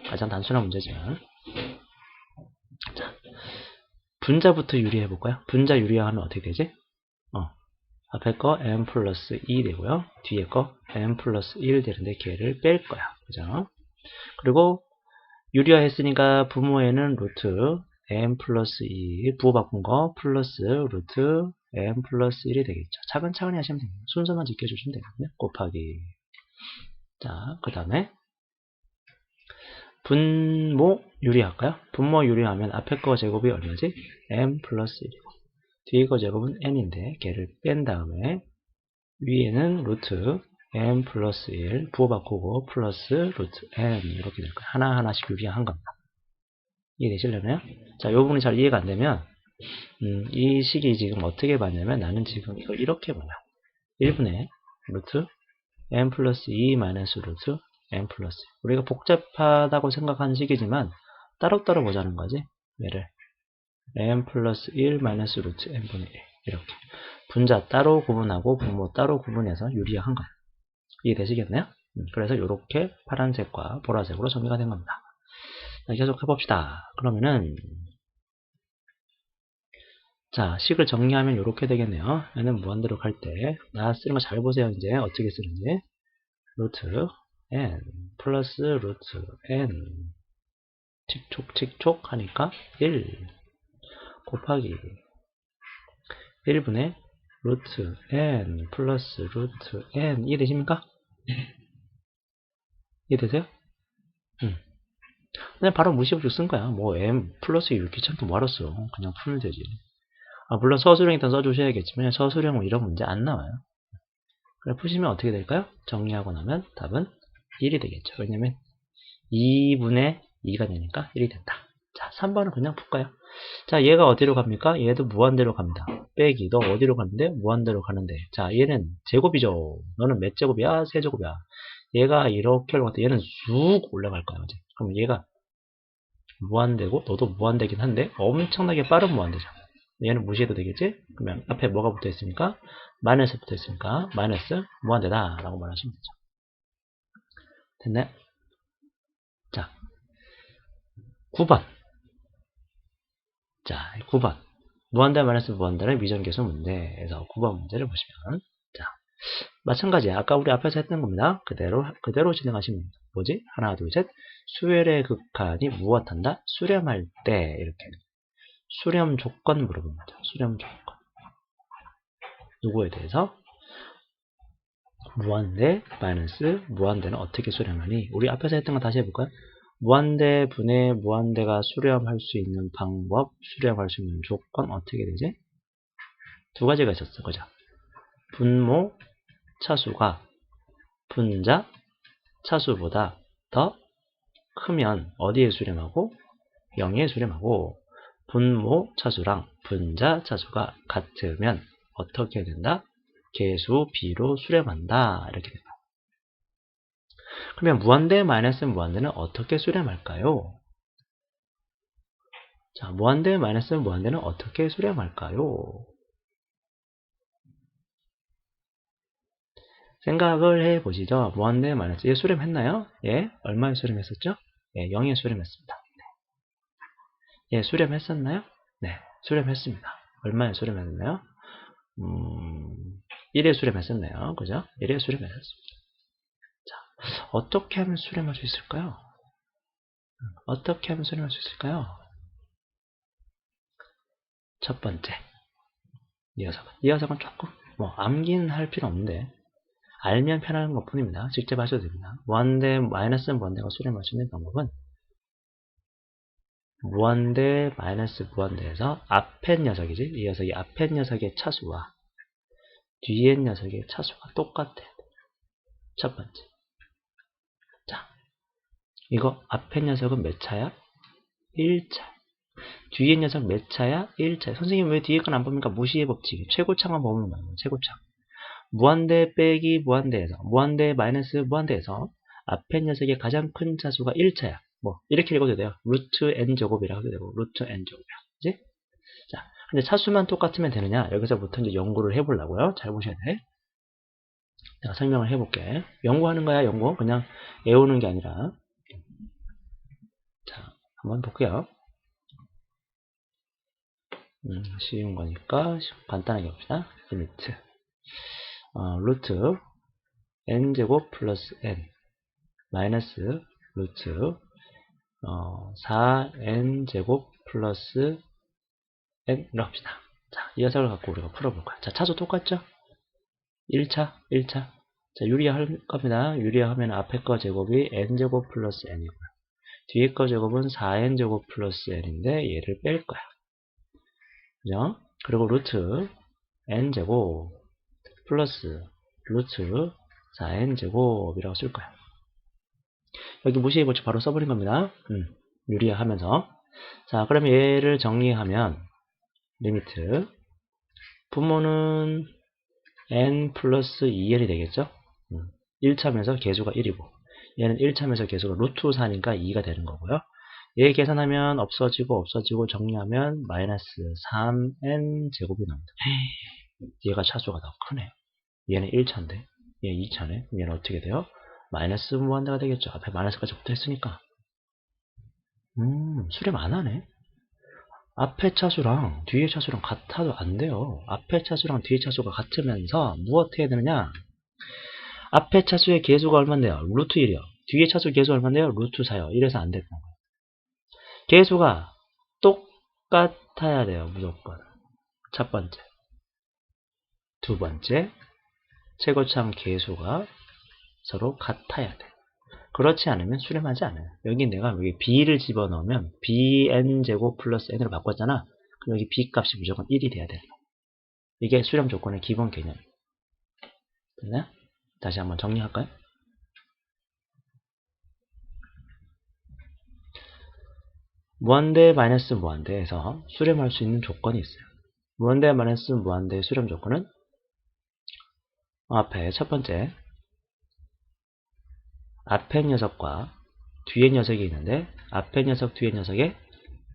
S1: 가장 단순한 문제지만. 자, 분자부터 유리해 볼까요? 분자 유리화하면 어떻게 되지? 앞에 거 n 플러스 2 되고요. 뒤에 거 n 플러스 1 되는데 걔를 뺄 거야. 그죠? 그리고 유리화 했으니까 부모에는 루트 n 플러스 2 부호 바꾼 거 플러스 루트 n 플러스 1이 되겠죠. 차근차근히 하시면 됩니다. 순서만 지켜주시면 되거든요. 곱하기. 자, 그 다음에 분모 유리할까요? 분모 유리하면 앞에 거 제곱이 얼마지? n 플러스 1이고 뒤에 거 제곱은 n인데 걔를 뺀 다음에 위에는 루트 n 플러스 1 부호 바꾸고 플러스 루트 n 이렇게 될 거예요. 하나하나씩 유리한 겁니다. 이해되시려나요? 자, 이 부분이 잘 이해가 안 되면 이 식이 지금 어떻게 봤냐면 나는 지금 이걸 이렇게 봐요. 1분의 루트 n 플러스 2 마이너스 루트 n 플러스 1. 우리가 복잡하다고 생각하는 식이지만 따로따로 보자는 거지. 얘를 n 플러스 1 마이너스 루트 n분의 1 이렇게 분자 따로 구분하고 분모 따로 구분해서 유리한 거예요. 이해되시겠나요? 그래서 이렇게 파란색과 보라색으로 정리가 된 겁니다. 자, 계속 해봅시다. 그러면은 자, 식을 정리하면 이렇게 되겠네요. 얘는 무한대로 갈 때 나 쓰는 거 잘 보세요. 이제 어떻게 쓰는지 루트 n 플러스 루트 n 칙촉 하니까 1 곱하기 1분의 루트 n 플러스 루트 n 이해되십니까? 이해되세요? 그냥 바로 무시하고 쓴 거야. 뭐 m 플러스 1 귀찮게 뭐하러 써. 그냥 풀면 되지. 물론 서술형 일단 써주셔야겠지만 서술형은 이런 문제 안 나와요. 그래 푸시면 어떻게 될까요? 정리하고 나면 답은 1이 되겠죠. 왜냐면 2분의 2가 되니까 1이 된다. 자, 3번은 그냥 풀까요? 자, 얘가 어디로 갑니까? 얘도 무한대로 갑니다. 빼기, 너 어디로 가는데? 무한대로 가는데. 자, 얘는 제곱이죠. 너는 몇 제곱이야? 세제곱이야. 얘가 이렇게 올라갔다. 얘는 쑥 올라갈 거야. 그지? 그럼 얘가 무한대고, 너도 무한대긴 한데, 엄청나게 빠른 무한대죠. 얘는 무시해도 되겠지? 그러면 앞에 뭐가 붙어 있습니까? 마이너스 붙어 있으니까, 마이너스 무한대다. 라고 말하시면 되죠. 됐나요? 자, 9번. 자, 9번. 무한대 마이너스 무한대는 미정계수 문제에서 9번 문제를 보시면, 자, 마찬가지야. 아까 우리 앞에서 했던 겁니다. 그대로 진행하시면 됩니다. 뭐지? 하나, 둘, 셋. 수열의 극한이 무엇한다? 수렴할 때, 이렇게. 수렴 조건 물어보는 거죠. 수렴 조건. 누구에 대해서? 무한대 마이너스 무한대는 어떻게 수렴하니? 우리 앞에서 했던 거 다시 해볼까요? 무한대 분의 무한대가 수렴할 수 있는 방법, 수렴할 수 있는 조건 어떻게 되지? 두 가지가 있었어. 그죠? 분모 차수가 분자 차수보다 더 크면 어디에 수렴하고? 0에 수렴하고, 분모 차수랑 분자 차수가 같으면 어떻게 된다? 계수 B로 수렴한다. 이렇게 된다. 그러면 무한대 마이너스 무한대는 어떻게 수렴할까요? 자, 무한대 마이너스 무한대는 어떻게 수렴할까요? 생각을 해보시죠. 무한대 마이너스. 얘 수렴했나요? 예, 얼마에 수렴했었죠? 예, 0에 수렴했습니다. 예, 수렴했었나요? 네, 수렴했습니다. 얼마에 수렴했나요? 1에 수렴했었네요. 그죠? 1에 수렴했었습니다. 자, 어떻게 하면 수렴할 수 있을까요? 어떻게 하면 수렴할 수 있을까요? 첫 번째, 이 녀석은 조금 암기는 할 필요 없는데 알면 편한 것 뿐입니다. 직접 하셔도 됩니다. 무한대 마이너스 무한대가 수렴할 수 있는 방법은 무한대 마이너스 무한대에서 앞에 녀석이지, 이 녀석이 앞에 녀석의 차수와 뒤에 녀석의 차수가 똑같아요. 첫 번째. 자, 이거 앞에 녀석은 몇 차야? 1차. 뒤에 녀석 몇 차야? 1차. 선생님 왜 뒤에 건 안 봅니까? 무시의 법칙. 최고차만 보면 말이에요. 최고차. 무한대 빼기 무한대에서, 무한대 마이너스 무한대에서 앞에 녀석의 가장 큰 차수가 1차야. 뭐 이렇게 읽어도 돼요. 루트 n제곱이라고 해도 되고, 루트 n제곱이야. 그지? 자, 근데 차수만 똑같으면 되느냐? 여기서부터 이제 연구를 해보려고요. 잘 보셔야 돼. 내가 설명을 해볼게. 연구하는 거야, 연구. 그냥 외우는 게 아니라. 자, 한번 볼게요. 쉬운 거니까 간단하게 봅시다. 리미트. 루트 n제곱 플러스 n 마이너스 루트 4n제곱 플러스 n이라고 합시다. 자, 이 녀석을 갖고 우리가 풀어볼 거야. 자, 차수 똑같죠? 1차. 자, 유리화할 겁니다. 유리화하면 앞에 거 제곱이 n제곱 플러스 n이고요. 뒤에 거 제곱은 4n제곱 플러스 n인데 얘를 뺄 거야. 그죠? 그리고 루트 n제곱 플러스 루트 4n제곱이라고 쓸 거야. 여기 무시해보죠. 바로 써버린 겁니다. 유리화하면서. 자, 그러면 얘를 정리하면 리미트 분모는 n 플러스 2n이 되겠죠? 1차면서 계수가 1이고 얘는 1차면서 계수가 루트 4니까 2가 되는 거고요. 얘 계산하면 없어지고 정리하면 마이너스 3n 제곱이 나옵니다. 얘가 차수가 더 크네. 얘는 1차인데 얘 2차네. 얘는 어떻게 돼요? 마이너스 무한대가 되겠죠. 앞에 마이너스까지 붙어있으니까. 수렴 안 하네. 앞에 차수랑 뒤에 차수랑 같아도 안 돼요. 앞에 차수랑 뒤에 차수가 같으면서 무엇 해야 되느냐? 앞에 차수의 계수가 얼마인데요? 루트 1이요. 뒤에 차수 계수 얼마인데요? 루트 4요. 이래서 안 되는 거예요. 계수가 똑같아야 돼요. 무조건. 첫 번째. 두 번째. 최고참 계수가 서로 같아야 돼. 그렇지 않으면 수렴하지 않아요. 여기 내가 여기 b를 집어넣으면 bn제곱 플러스 n으로 바꿨잖아. 그럼 여기 b 값이 무조건 1이 돼야 돼요. 이게 수렴 조건의 기본 개념. 됐나요? 다시 한번 정리할까요? 무한대 마이너스 무한대에서 수렴할 수 있는 조건이 있어요. 무한대 마이너스 무한대의 수렴 조건은 앞에 첫 번째, 앞에 녀석과 뒤에 녀석이 있는데 앞에 녀석, 뒤에 녀석의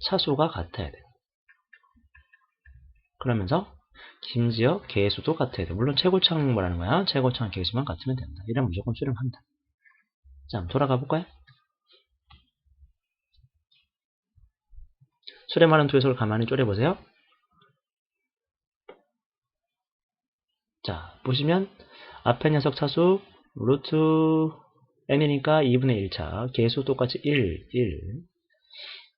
S1: 차수가 같아야 돼요. 그러면서 심지어 개수도 같아야 돼요. 물론 최고창 뭐라는 거야? 최고창 개수만 같으면 된다. 이러면 무조건 수렴한다. 자, 한번 돌아가 볼까요? 수렴하는 두 요소를 가만히 쪼려보세요. 자, 보시면 앞에 녀석 차수 루트 n이니까 2분의 1차 개수 똑같이 1.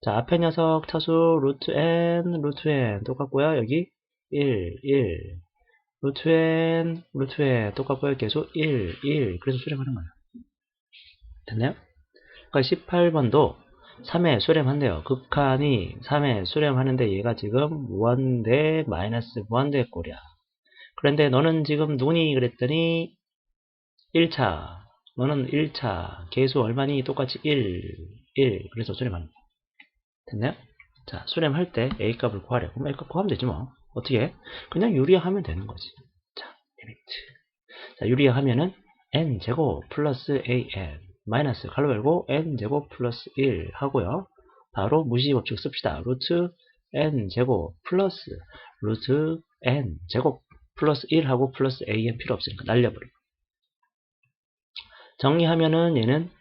S1: 자, 앞에 녀석 차수 루트 n 똑같고요. 여기 1. 루트 n 똑같고요. 개수 1. 그래서 수렴하는 거예요. 됐나요? 그러니까 18번도 3에 수렴한대요. 극한이 3에 수렴하는데 얘가 지금 무한대 마이너스 무한대 꼴이야. 그런데 너는 지금 누구니? 그랬더니 1차. 너는 1차. 개수 얼마니? 똑같이 1. 그래서 수렴하는 거야. 됐나요? 자, 수렴할 때 A 값을 구하래. 그럼 A 값 구하면 되지 뭐. 어떻게? 그냥 유리하면 되는 거지. 자, 리미트. 자, 유리하면은 n제곱 플러스 an 마이너스 갈로 열고 n제곱 플러스 1 하고요. 바로 무시 법칙 씁시다. 루트 n제곱 플러스 루트 n제곱 플러스 1 하고 플러스 an 필요 없으니까 날려버리고. 정리하면은 얘는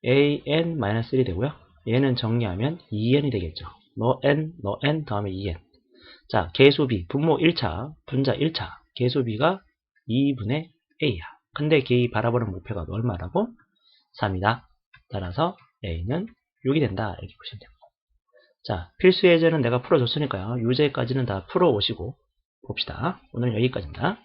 S1: an 마이너스 1이 되고요. 얘는 정리하면 2n이 되겠죠. 너 n 다음에 2n. 자, 개수비 분모 1차 분자 1차 개수비가 2분의 a야. 근데 걔 바라보는 목표가 얼마라고? 3이다. 따라서 a는 6이 된다. 이렇게 보시면 됩니다. 자, 필수 예제는 내가 풀어줬으니까요. 유제까지는 다 풀어오시고 봅시다. 오늘 여기까지입니다.